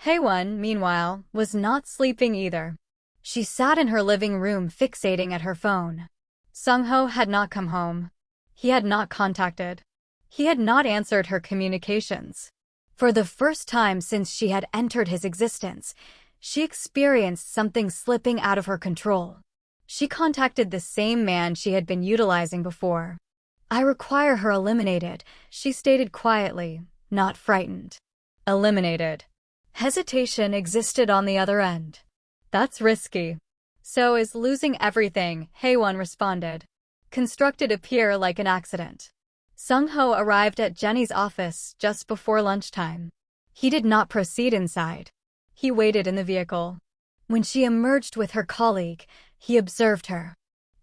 Haewon, meanwhile, was not sleeping either. She sat in her living room fixating at her phone. Sung-ho had not come home. He had not contacted. He had not answered her communications. For the first time since she had entered his existence, she experienced something slipping out of her control. She contacted the same man she had been utilizing before. "I require her eliminated," she stated quietly, not frightened. Eliminated. Hesitation existed on the other end. "That's risky." "So is losing everything," Haewon responded. "Constructed appear like an accident." Sung-ho arrived at Jenny's office just before lunchtime. He did not proceed inside. He waited in the vehicle. When she emerged with her colleague, he observed her.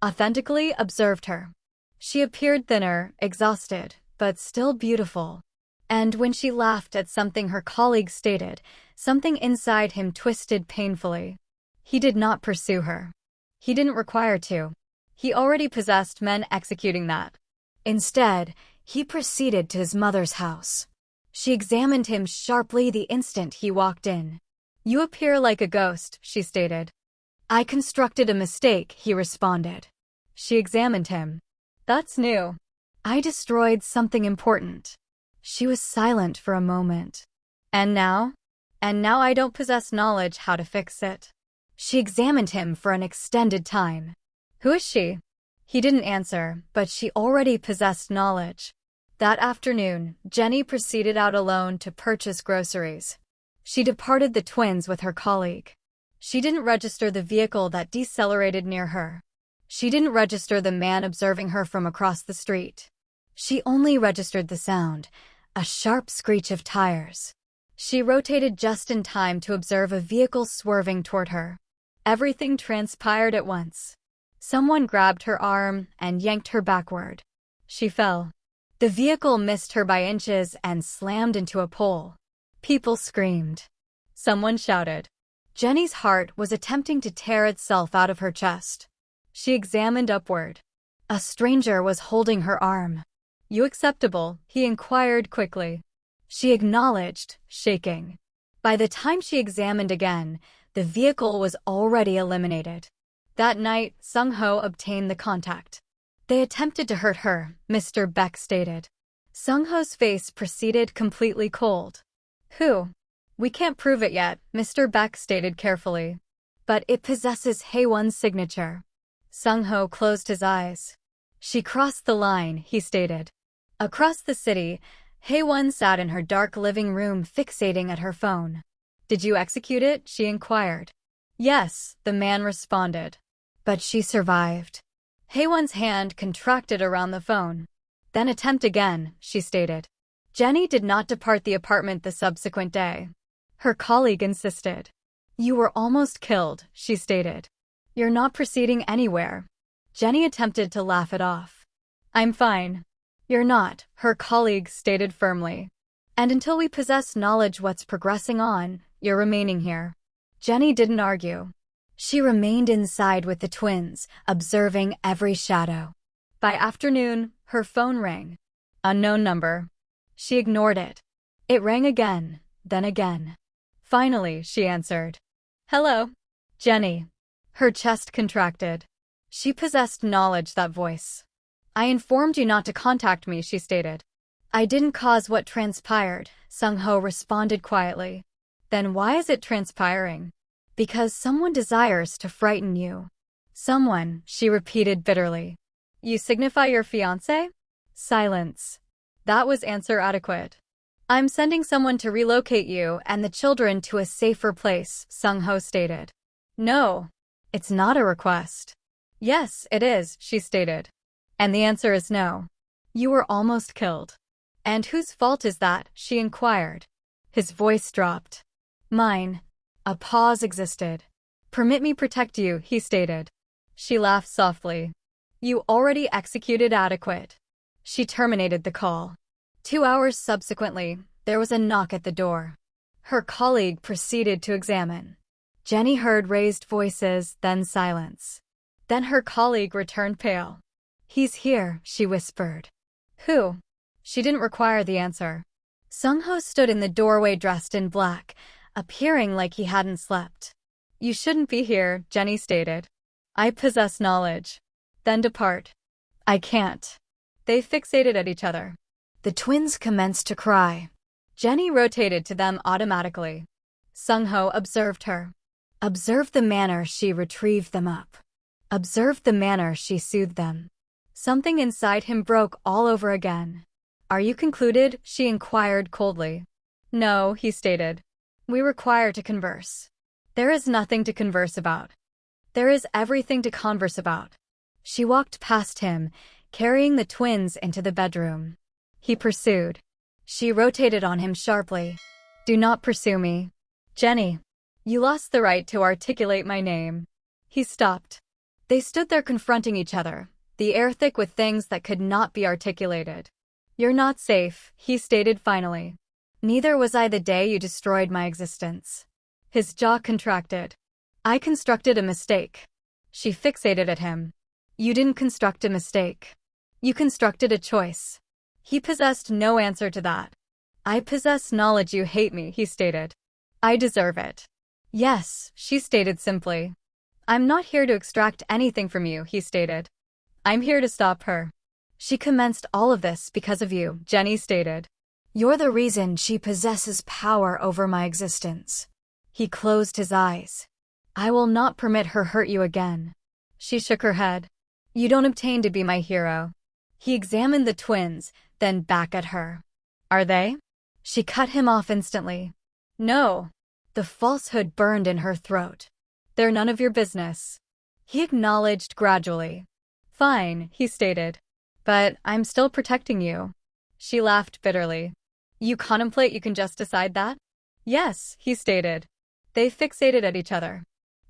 Authentically observed her. She appeared thinner, exhausted, but still beautiful. And when she laughed at something her colleague stated, something inside him twisted painfully. He did not pursue her. He didn't require to. He already possessed men executing that. Instead, he proceeded to his mother's house. She examined him sharply the instant he walked in. "You appear like a ghost," she stated. "I constructed a mistake," he responded. She examined him. "That's new." "I destroyed something important." She was silent for a moment. "And now?" "And now I don't possess knowledge how to fix it." She examined him for an extended time. "Who is she?" He didn't answer, but she already possessed knowledge. That afternoon, Jenny proceeded out alone to purchase groceries. She departed the twins with her colleague. She didn't register the vehicle that decelerated near her. She didn't register the man observing her from across the street. She only registered the sound, a sharp screech of tires. She rotated just in time to observe a vehicle swerving toward her. Everything transpired at once. Someone grabbed her arm and yanked her backward. She fell. The vehicle missed her by inches and slammed into a pole. People screamed. Someone shouted. Jenny's heart was attempting to tear itself out of her chest. She examined upward. A stranger was holding her arm. "You acceptable?" he inquired quickly. She acknowledged, shaking. By the time she examined again, the vehicle was already eliminated. That night, Sung-ho obtained the contact. "They attempted to hurt her," Mr. Beck stated. Sung-ho's face proceeded completely cold. "Who?" "We can't prove it yet," Mr. Beck stated carefully. "But it possesses Haewon's signature." Sung-ho closed his eyes. "She crossed the line," he stated. Across the city, Haewon sat in her dark living room fixating at her phone. "Did you execute it?" she inquired. "Yes," the man responded. "But she survived." Haewon's hand contracted around the phone. "Then attempt again," she stated. Jenny did not depart the apartment the subsequent day. Her colleague insisted. "You were almost killed," she stated. "You're not proceeding anywhere." Jenny attempted to laugh it off. "I'm fine." "You're not," her colleague stated firmly. "And until we possess knowledge what's progressing on, you're remaining here." Jenny didn't argue. She remained inside with the twins, observing every shadow. By afternoon, her phone rang. Unknown number. She ignored it. It rang again, then again. Finally, she answered. "Hello." "Jenny." Her chest contracted. She possessed knowledge, that voice. "I informed you not to contact me," she stated. "I didn't cause what transpired," Sung-ho responded quietly. "Then why is it transpiring?" "Because someone desires to frighten you." "Someone," she repeated bitterly. "You signify your fiancé?" Silence. That was answer adequate. "I'm sending someone to relocate you and the children to a safer place," Sung-ho stated. "No. It's not a request." "Yes, it is," she stated. "And the answer is no. You were almost killed." "And whose fault is that?" she inquired. His voice dropped. "Mine." A pause existed. "Permit me protect you," he stated. She laughed softly. "You already executed adequate." She terminated the call. 2 hours subsequently, there was a knock at the door. Her colleague proceeded to examine. Jenny heard raised voices, then silence. Then her colleague returned pale. "He's here," she whispered. Who? She didn't require the answer. Sung-ho stood in the doorway dressed in black, appearing like he hadn't slept. You shouldn't be here, Jenny stated. I possess knowledge. Then depart. I can't. They fixated at each other. The twins commenced to cry. Jenny rotated to them automatically. Sung-ho observed her. Observed the manner she retrieved them up. Observed the manner she soothed them. Something inside him broke all over again. Are you concluded? She inquired coldly. No, he stated. We require to converse. There is nothing to converse about. There is everything to converse about. She walked past him, carrying the twins into the bedroom. He pursued. She rotated on him sharply. Do not pursue me. Jenny, you lost the right to articulate my name. He stopped. They stood there confronting each other, the air thick with things that could not be articulated. You're not safe, he stated finally. Neither was I the day you destroyed my existence. His jaw contracted. I constructed a mistake. She fixated at him. You didn't construct a mistake. You constructed a choice. He possessed no answer to that. I possess knowledge you hate me, he stated. I deserve it. Yes, she stated simply. I'm not here to extract anything from you, he stated. I'm here to stop her. She commenced all of this because of you, Jenny stated. You're the reason she possesses power over my existence. He closed his eyes. I will not permit her hurt you again. She shook her head. You don't obtain to be my hero. He examined the twins, then back at her. Are they? She cut him off instantly. No. The falsehood burned in her throat. They're none of your business. He acknowledged gradually. Fine, he stated. But I'm still protecting you. She laughed bitterly. You contemplate you can just decide that? Yes, he stated. They fixated at each other.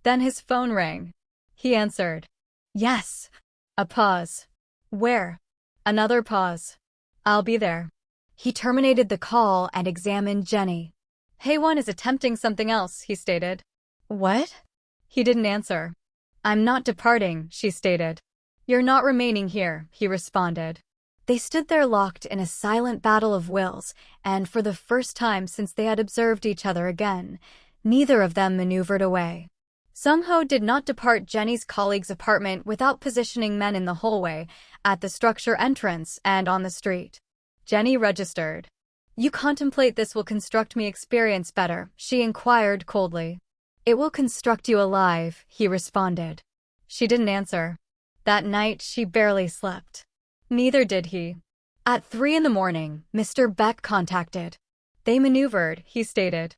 Then his phone rang. He answered. Yes. A pause. Where? Another pause. I'll be there. He terminated the call and examined Jenny. Haewon is attempting something else, he stated. What? He didn't answer. I'm not departing, she stated. You're not remaining here, he responded. They stood there locked in a silent battle of wills, and for the first time since they had observed each other again, neither of them maneuvered away. Sung-ho did not depart Jenny's colleague's apartment without positioning men in the hallway, at the structure entrance, and on the street. Jenny registered. You contemplate this will construct me experience better, she inquired coldly. It will construct you alive, he responded. She didn't answer. That night she barely slept. Neither did he. At 3 a.m, Mr. Beck contacted. They maneuvered, he stated.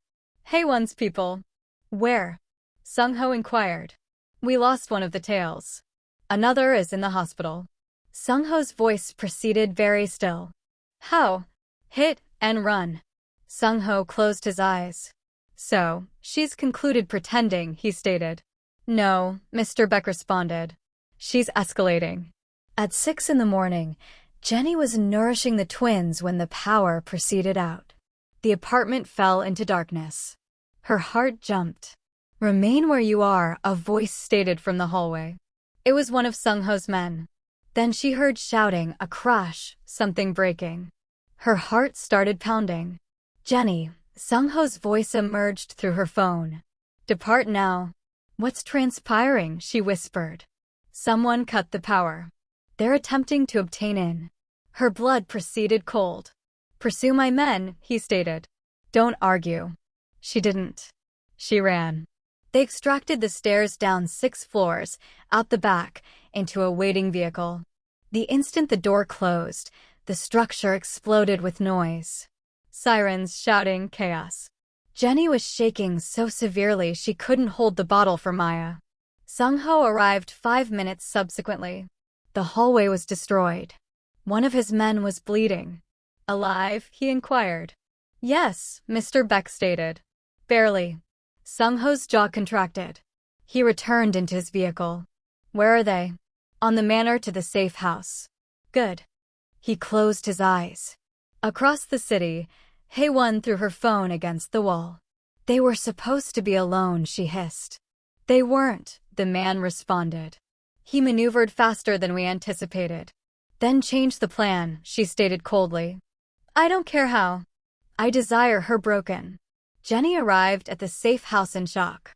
Haewon's people. Where? Sung-ho inquired. We lost one of the tails. Another is in the hospital. Sung-ho's voice proceeded very still. How? Hit and run. Sung-ho closed his eyes. So, she's concluded pretending, he stated. No, Mr. Beck responded. She's escalating. At 6 a.m, Jenny was nourishing the twins when the power proceeded out. The apartment fell into darkness. Her heart jumped. Remain where you are, a voice stated from the hallway. It was one of Sung-ho's men. Then she heard shouting, a crash, something breaking. Her heart started pounding. Jenny, Sung-ho's voice emerged through her phone. Depart now. What's transpiring? She whispered. Someone cut the power. They're attempting to obtain in. Her blood proceeded cold. Pursue my men, he stated. Don't argue. She didn't. She ran. They extracted the stairs down 6 floors, out the back, into a waiting vehicle. The instant the door closed, the structure exploded with noise. Sirens, shouting, chaos. Jenny was shaking so severely she couldn't hold the bottle for Maya. Sung-ho arrived 5 minutes subsequently. The hallway was destroyed. One of his men was bleeding. Alive? He inquired. Yes, Mr. Beck stated. Barely. Sung-ho's jaw contracted. He returned into his vehicle. Where are they? On the manor to the safe house. Good. He closed his eyes. Across the city, Haewon threw her phone against the wall. They were supposed to be alone, she hissed. They weren't, the man responded. He maneuvered faster than we anticipated. Then change the plan, she stated coldly. I don't care how. I desire her broken. Jenny arrived at the safe house in shock.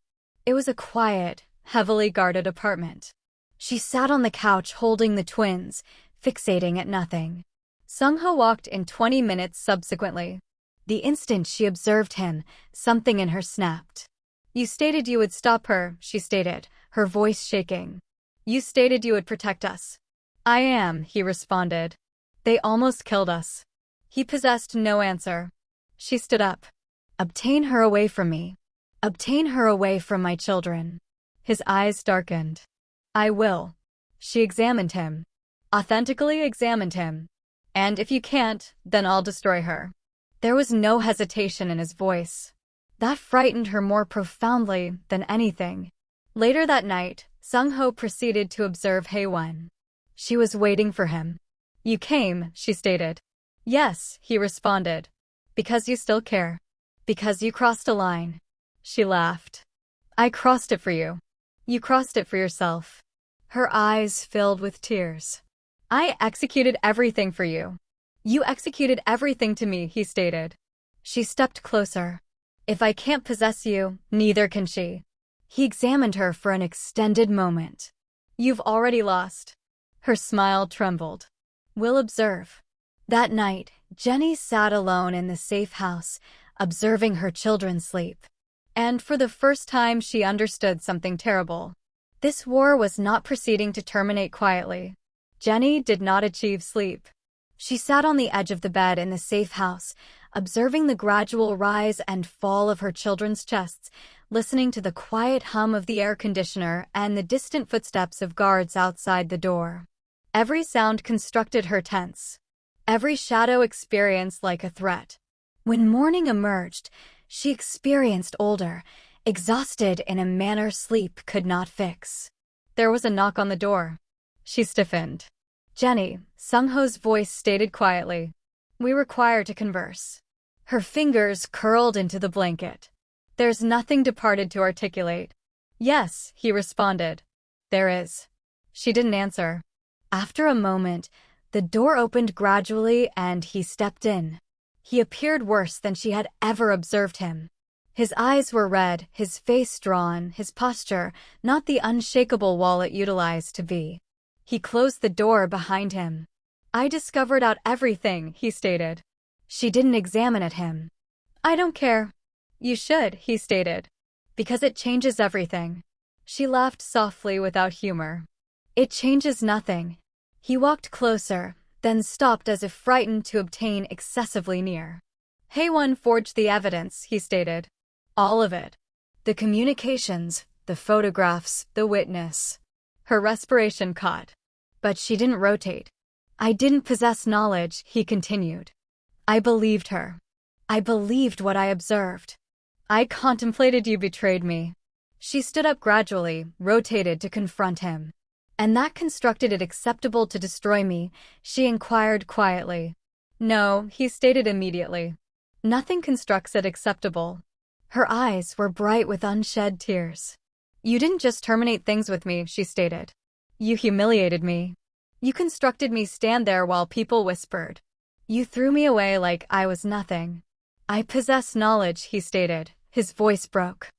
It was a quiet, heavily guarded apartment. She sat on the couch holding the twins, fixating at nothing. Sung-ho walked in 20 minutes subsequently. The instant she observed him, something in her snapped. You stated you would stop her, she stated, her voice shaking. You stated you would protect us. I am, he responded. They almost killed us. He possessed no answer. She stood up. Obtain her away from me. Obtain her away from my children. His eyes darkened. I will. She examined him. Authentically examined him. And if you can't, then I'll destroy her. There was no hesitation in his voice. That frightened her more profoundly than anything. Later that night, Sung-ho proceeded to observe Haewon. She was waiting for him. You came, she stated. Yes, he responded. Because you still care. Because you crossed a line. She laughed. I crossed it for you. You crossed it for yourself. Her eyes filled with tears. I executed everything for you. You executed everything to me, he stated. She stepped closer. If I can't possess you, neither can she. He examined her for an extended moment. You've already lost. Her smile trembled. We'll observe. That night, Jenny sat alone in the safe house, observing her children sleep. And for the first time she understood something terrible. This war was not proceeding to terminate quietly. Jenny did not achieve sleep. She sat on the edge of the bed in the safe house, observing the gradual rise and fall of her children's chests, listening to the quiet hum of the air conditioner and the distant footsteps of guards outside the door. Every sound constructed her tense. Every shadow experienced like a threat. When morning emerged, she experienced older, exhausted in a manner sleep could not fix. There was a knock on the door. She stiffened. Jenny, Sung-ho's voice stated quietly. We require to converse. Her fingers curled into the blanket. There's nothing departed to articulate. Yes, he responded. There is. She didn't answer. After a moment, the door opened gradually and he stepped in. He appeared worse than she had ever observed him. His eyes were red, his face drawn, his posture not the unshakable wall it utilized to be. He closed the door behind him. I discovered out everything, he stated. She didn't examine at him. I don't care. You should, he stated. Because it changes everything. She laughed softly without humor. It changes nothing. He walked closer, then stopped as if frightened to obtain excessively near. Haewon forged the evidence, he stated. All of it. The communications, the photographs, the witness. Her respiration caught. But she didn't rotate. I didn't possess knowledge, he continued. I believed her. I believed what I observed. I contemplated you betrayed me. She stood up gradually, rotated to confront him. And that constructed it acceptable to destroy me, she inquired quietly. No, he stated immediately. Nothing constructs it acceptable. Her eyes were bright with unshed tears. You didn't just terminate things with me, she stated. You humiliated me. You constructed me stand there while people whispered. You threw me away like I was nothing. I possess knowledge, he stated. His voice broke.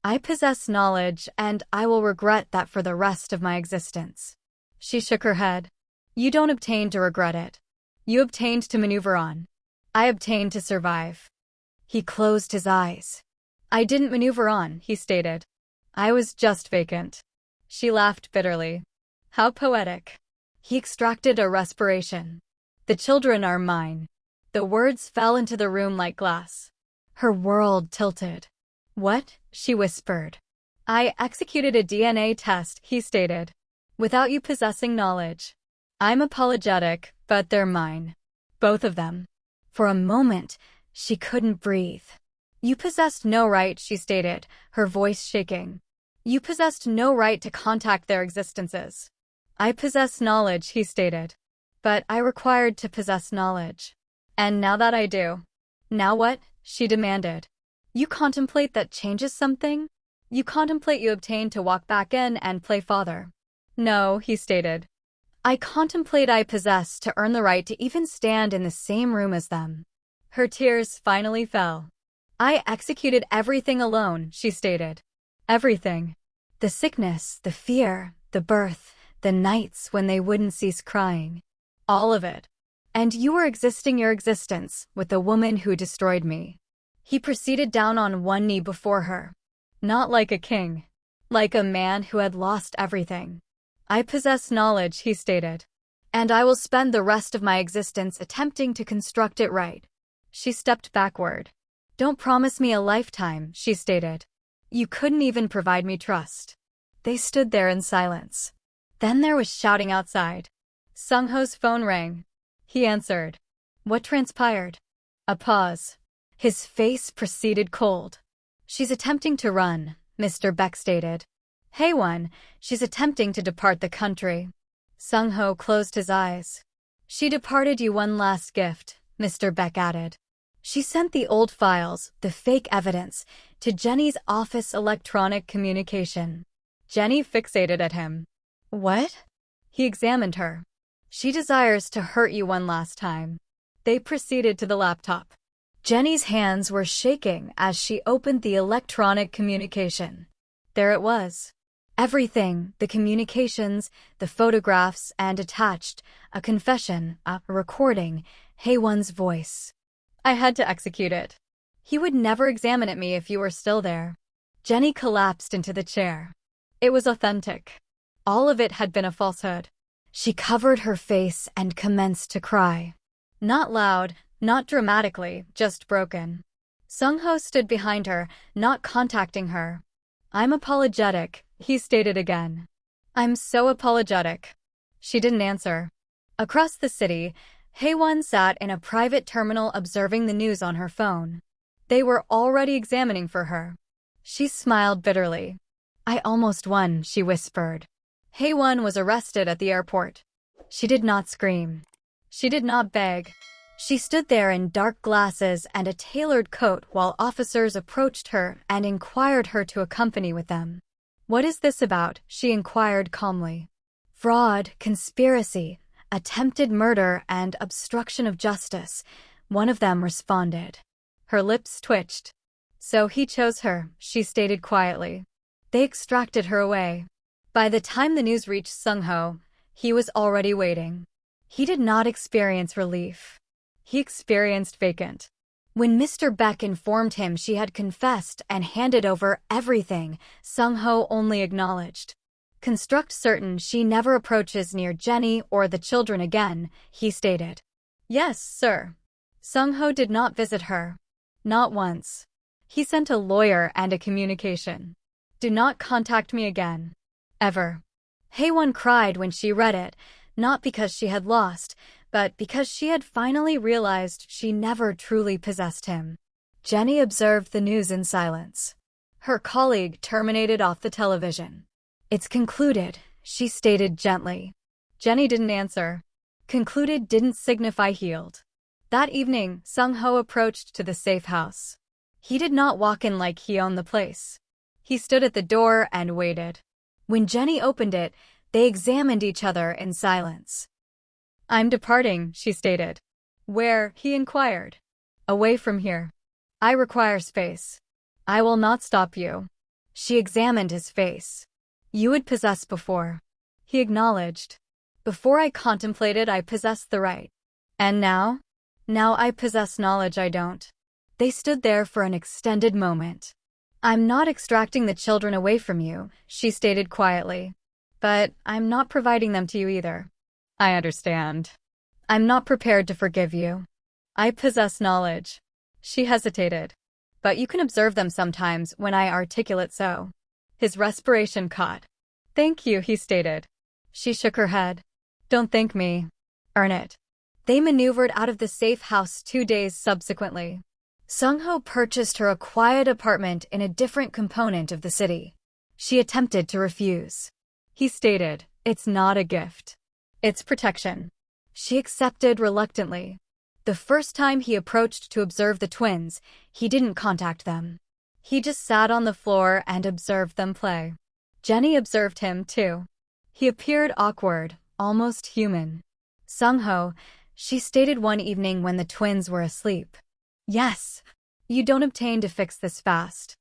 I possess knowledge, and I will regret that for the rest of my existence. She shook her head. You don't obtain to regret it. You obtained to maneuver on. I obtained to survive. He closed his eyes. I didn't maneuver on, he stated. I was just vacant. She laughed bitterly. How poetic. He extracted a respiration. The children are mine. The words fell into the room like glass. Her world tilted. What? She whispered. I executed a DNA test, he stated. Without you possessing knowledge. I'm apologetic, but they're mine. Both of them. For a moment, she couldn't breathe. You possessed no right, she stated, her voice shaking. You possessed no right to contact their existences. I possess knowledge, he stated. But I required to possess knowledge. And now that I do. Now what? She demanded. You contemplate that changes something? You contemplate you obtain to walk back in and play father. No, he stated. I contemplate I possess to earn the right to even stand in the same room as them. Her tears finally fell. I executed everything alone, she stated. Everything. The sickness, the fear, the birth, the nights when they wouldn't cease crying. All of it. And you were existing your existence with the woman who destroyed me. He proceeded down on one knee before her. Not like a king. Like a man who had lost everything. I possess knowledge, he stated. And I will spend the rest of my existence attempting to construct it right. She stepped backward. Don't promise me a lifetime, she stated. You couldn't even provide me trust. They stood there in silence. Then there was shouting outside. Sung-ho's phone rang. He answered. What transpired? A pause. His face proceeded cold. She's attempting to run, Mr. Beck stated. Haewon, she's attempting to depart the country. Sung-ho closed his eyes. She departed you one last gift, Mr. Beck added. She sent the old files, the fake evidence, to Jenny's office electronic communication. Jenny fixated at him. What? He examined her. She desires to hurt you one last time. They proceeded to the laptop. Jenny's hands were shaking as she opened the electronic communication. There it was. Everything, the communications, the photographs, and attached, a confession, a recording, Haewon's voice. I had to execute it. He would never examine at me if you were still there. Jenny collapsed into the chair. It was authentic. All of it had been a falsehood. She covered her face and commenced to cry. Not loud, not dramatically, just broken. Sung-ho stood behind her, not contacting her. I'm apologetic, he stated again. I'm so apologetic. She didn't answer. Across the city, Haewon sat in a private terminal observing the news on her phone. They were already examining for her. She smiled bitterly. I almost won, she whispered. Haewon was arrested at the airport. She did not scream. She did not beg. She stood there in dark glasses and a tailored coat while officers approached her and inquired her to accompany with them. What is this about? She inquired calmly. Fraud, conspiracy, attempted murder, and obstruction of justice, one of them responded. Her lips twitched. So he chose her, she stated quietly. They extracted her away. By the time the news reached Sung-ho, he was already waiting. He did not experience relief. He experienced vacant. When Mr. Beck informed him she had confessed and handed over everything, Sung-ho only acknowledged. Construct certain she never approaches near Jenny or the children again, he stated. Yes, sir. Sung-ho did not visit her. Not once. He sent a lawyer and a communication. Do not contact me again. Ever. Haewon cried when she read it, not because she had lost, but because she had finally realized she never truly possessed him. Jenny observed the news in silence. Her colleague terminated off the television. It's concluded, she stated gently. Jenny didn't answer. Concluded didn't signify healed. That evening, Sung-ho approached to the safe house. He did not walk in like he owned the place. He stood at the door and waited. When Jenny opened it, they examined each other in silence. I'm departing, she stated. Where? He inquired. Away from here. I require space. I will not stop you. She examined his face. You would possess before. He acknowledged. Before I contemplated, I possessed the right. And now? Now I possess knowledge I don't. They stood there for an extended moment. I'm not extracting the children away from you, she stated quietly. But I'm not providing them to you either. I understand. I'm not prepared to forgive you. I possess knowledge. She hesitated. But you can observe them sometimes when I articulate so. His respiration caught. Thank you, he stated. She shook her head. Don't thank me. Earn it. They maneuvered out of the safe house 2 days subsequently. Sung-ho purchased her a quiet apartment in a different component of the city. She attempted to refuse. He stated, it's not a gift. It's protection. She accepted reluctantly. The first time he approached to observe the twins, he didn't contact them. He just sat on the floor and observed them play. Jenny observed him too. He appeared awkward, almost human. Sung-ho, she stated one evening when the twins were asleep. Yes. You don't obtain to fix this fast.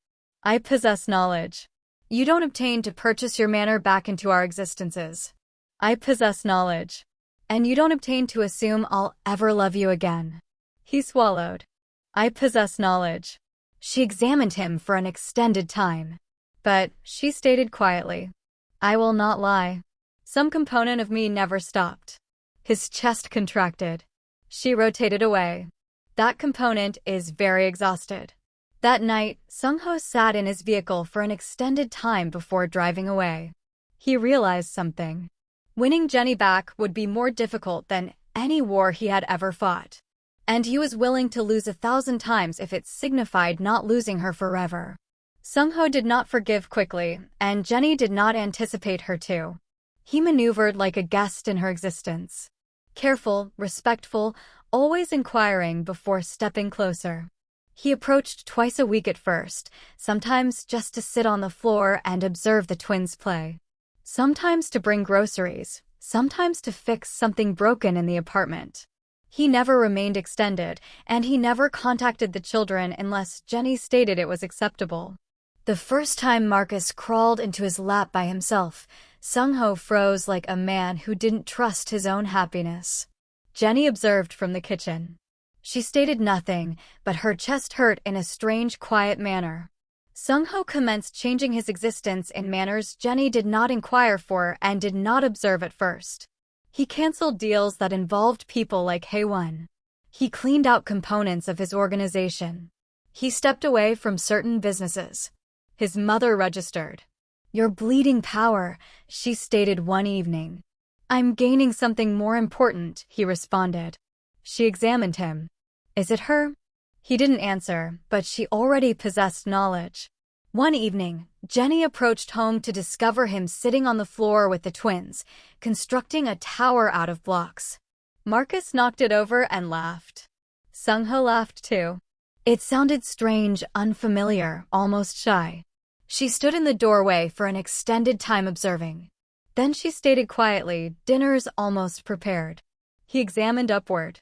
I possess knowledge. You don't obtain to purchase your manner back into our existences. I possess knowledge. And you don't obtain to assume I'll ever love you again. He swallowed. I possess knowledge. She examined him for an extended time. But, she stated quietly, I will not lie. Some component of me never stopped. His chest contracted. She rotated away. That component is very exhausted. That night, Sung-ho sat in his vehicle for an extended time before driving away. He realized something. Winning Jenny back would be more difficult than any war he had ever fought. And he was willing to lose 1,000 times if it signified not losing her forever. Sung-ho did not forgive quickly, and Jenny did not anticipate her to. He maneuvered like a guest in her existence. Careful, respectful, always inquiring before stepping closer. He approached twice a week at first, sometimes just to sit on the floor and observe the twins play. Sometimes to bring groceries, sometimes to fix something broken in the apartment. He never remained extended, and he never contacted the children unless Jenny stated it was acceptable. The first time Marcus crawled into his lap by himself, Sung-ho froze like a man who didn't trust his own happiness. Jenny observed from the kitchen. She stated nothing, but her chest hurt in a strange, quiet manner. Sung-ho commenced changing his existence in manners Jenny did not inquire for and did not observe at first. He canceled deals that involved people like Haewon. He cleaned out components of his organization. He stepped away from certain businesses. His mother registered. You're bleeding power, she stated one evening. I'm gaining something more important, he responded. She examined him. Is it her? He didn't answer, but she already possessed knowledge. One evening, Jenny approached home to discover him sitting on the floor with the twins, constructing a tower out of blocks. Marcus knocked it over and laughed. Sung-ho laughed too. It sounded strange, unfamiliar, almost shy. She stood in the doorway for an extended time observing. Then she stated quietly, dinner's almost prepared. He examined upward.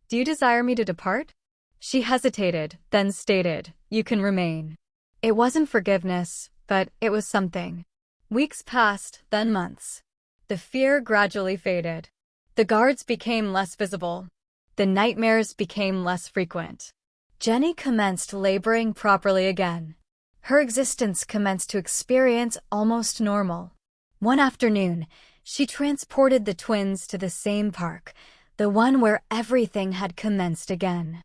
Do you desire me to depart? She hesitated, then stated, you can remain. It wasn't forgiveness, but it was something. Weeks passed, then months. The fear gradually faded. The guards became less visible. The nightmares became less frequent. Jenny commenced laboring properly again. Her existence commenced to experience almost normal. One afternoon, she transported the twins to the same park, the one where everything had commenced again.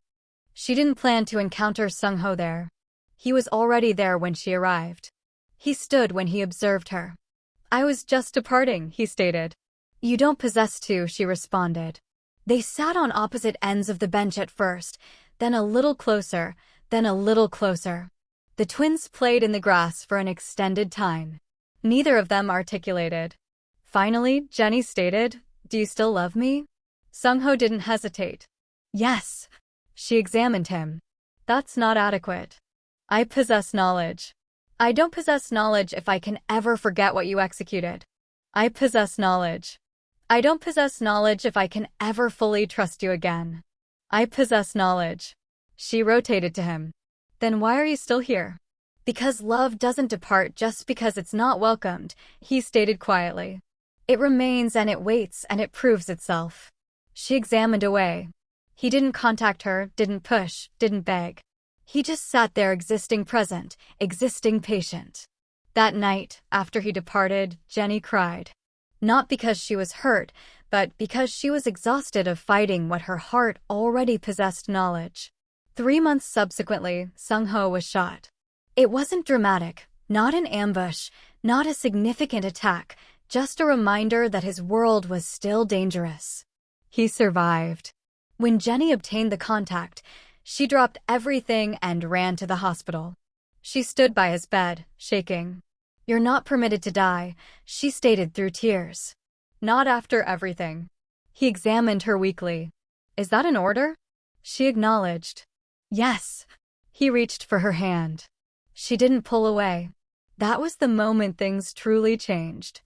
She didn't plan to encounter Sung-ho there. He was already there when she arrived. He stood when he observed her. I was just departing, he stated. You don't possess to, she responded. They sat on opposite ends of the bench at first, then a little closer, then a little closer. The twins played in the grass for an extended time. Neither of them articulated. Finally, Jenny stated, do you still love me? Sung-ho didn't hesitate. Yes. She examined him. That's not adequate. I possess knowledge. I don't possess knowledge if I can ever forget what you executed. I possess knowledge. I don't possess knowledge if I can ever fully trust you again. I possess knowledge. She rotated to him. Then why are you still here? Because love doesn't depart just because it's not welcomed, he stated quietly. It remains and it waits and it proves itself. She examined away. He didn't contact her, didn't push, didn't beg. He just sat there existing present, existing patient. That night, after he departed, Jenny cried. Not because she was hurt, but because she was exhausted of fighting what her heart already possessed knowledge. 3 months subsequently, Sung-ho was shot. It wasn't dramatic, not an ambush, not a significant attack, just a reminder that his world was still dangerous. He survived. When Jenny obtained the contact, she dropped everything and ran to the hospital. She stood by his bed, shaking. You're not permitted to die, she stated through tears. Not after everything. He examined her weakly. Is that an order? She acknowledged. Yes. He reached for her hand. She didn't pull away. That was the moment things truly changed.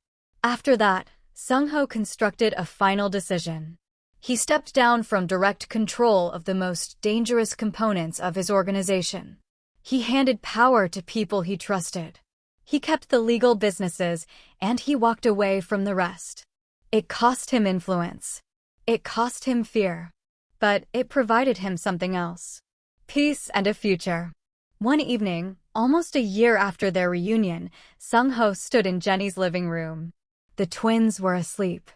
After that, Sung-ho constructed a final decision. He stepped down from direct control of the most dangerous components of his organization. He handed power to people he trusted. He kept the legal businesses, and he walked away from the rest. It cost him influence. It cost him fear. But it provided him something else: peace and a future. One evening, almost a year after their reunion, Sung-ho stood in Jenny's living room. The twins were asleep.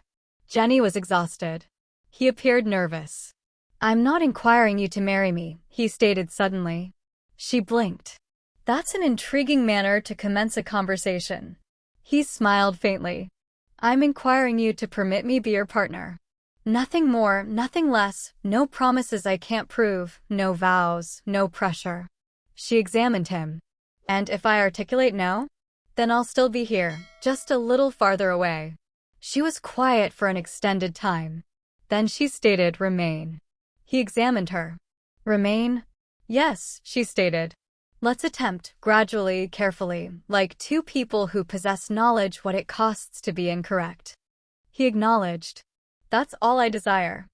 Jenny was exhausted. He appeared nervous. "I'm not inquiring you to marry me," he stated suddenly. She blinked. "That's an intriguing manner to commence a conversation." He smiled faintly. "I'm inquiring you to permit me be your partner. Nothing more, nothing less, no promises I can't prove, no vows, no pressure." She examined him. "And if I articulate no? Then I'll still be here, just a little farther away." She was quiet for an extended time. Then she stated, "Remain." He examined her. "Remain?" "Yes," she stated. "Let's attempt, gradually, carefully, like two people who possess knowledge what it costs to be incorrect." He acknowledged. "That's all I desire."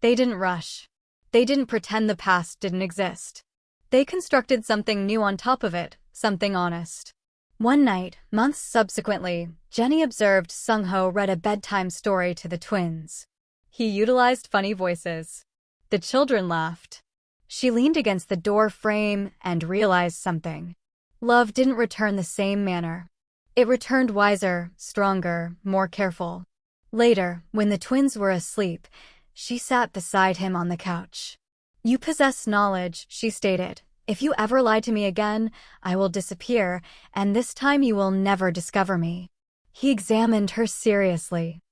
They didn't rush. They didn't pretend the past didn't exist. They constructed something new on top of it, something honest. One night, months subsequently, Jenny observed Sung-ho read a bedtime story to the twins. He utilized funny voices. The children laughed. She leaned against the door frame and realized something. Love didn't return the same manner. It returned wiser, stronger, more careful. Later, when the twins were asleep, she sat beside him on the couch. "You possess knowledge," she stated. "If you ever lie to me again, I will disappear, and this time you will never discover me." He examined her seriously.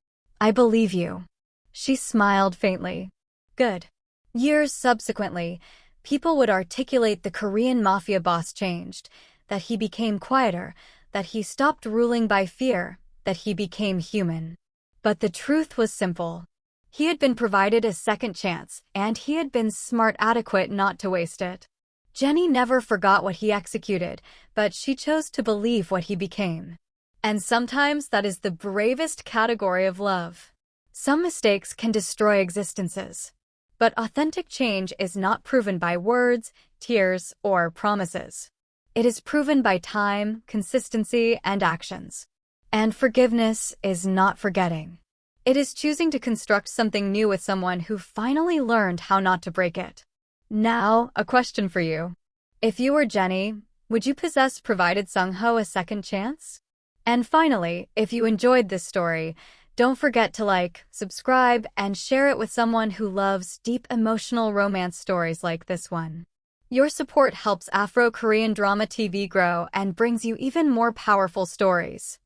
"I believe you." She smiled faintly. "Good." Years subsequently, people would articulate the Korean Mafia boss changed, that he became quieter, that he stopped ruling by fear, that he became human. But the truth was simple. He had been provided a second chance, and he had been smart adequate not to waste it. Jenny never forgot what he executed, but she chose to believe what he became. And sometimes that is the bravest category of love. Some mistakes can destroy existences. But authentic change is not proven by words, tears, or promises. It is proven by time, consistency, and actions. And forgiveness is not forgetting. It is choosing to construct something new with someone who finally learned how not to break it. Now, a question for you. If you were Jenny, would you possess provided Sung-ho a second chance? And finally, if you enjoyed this story, don't forget to like, subscribe, and share it with someone who loves deep emotional romance stories like this one. Your support helps Afro Korean drama TV grow and brings you even more powerful stories.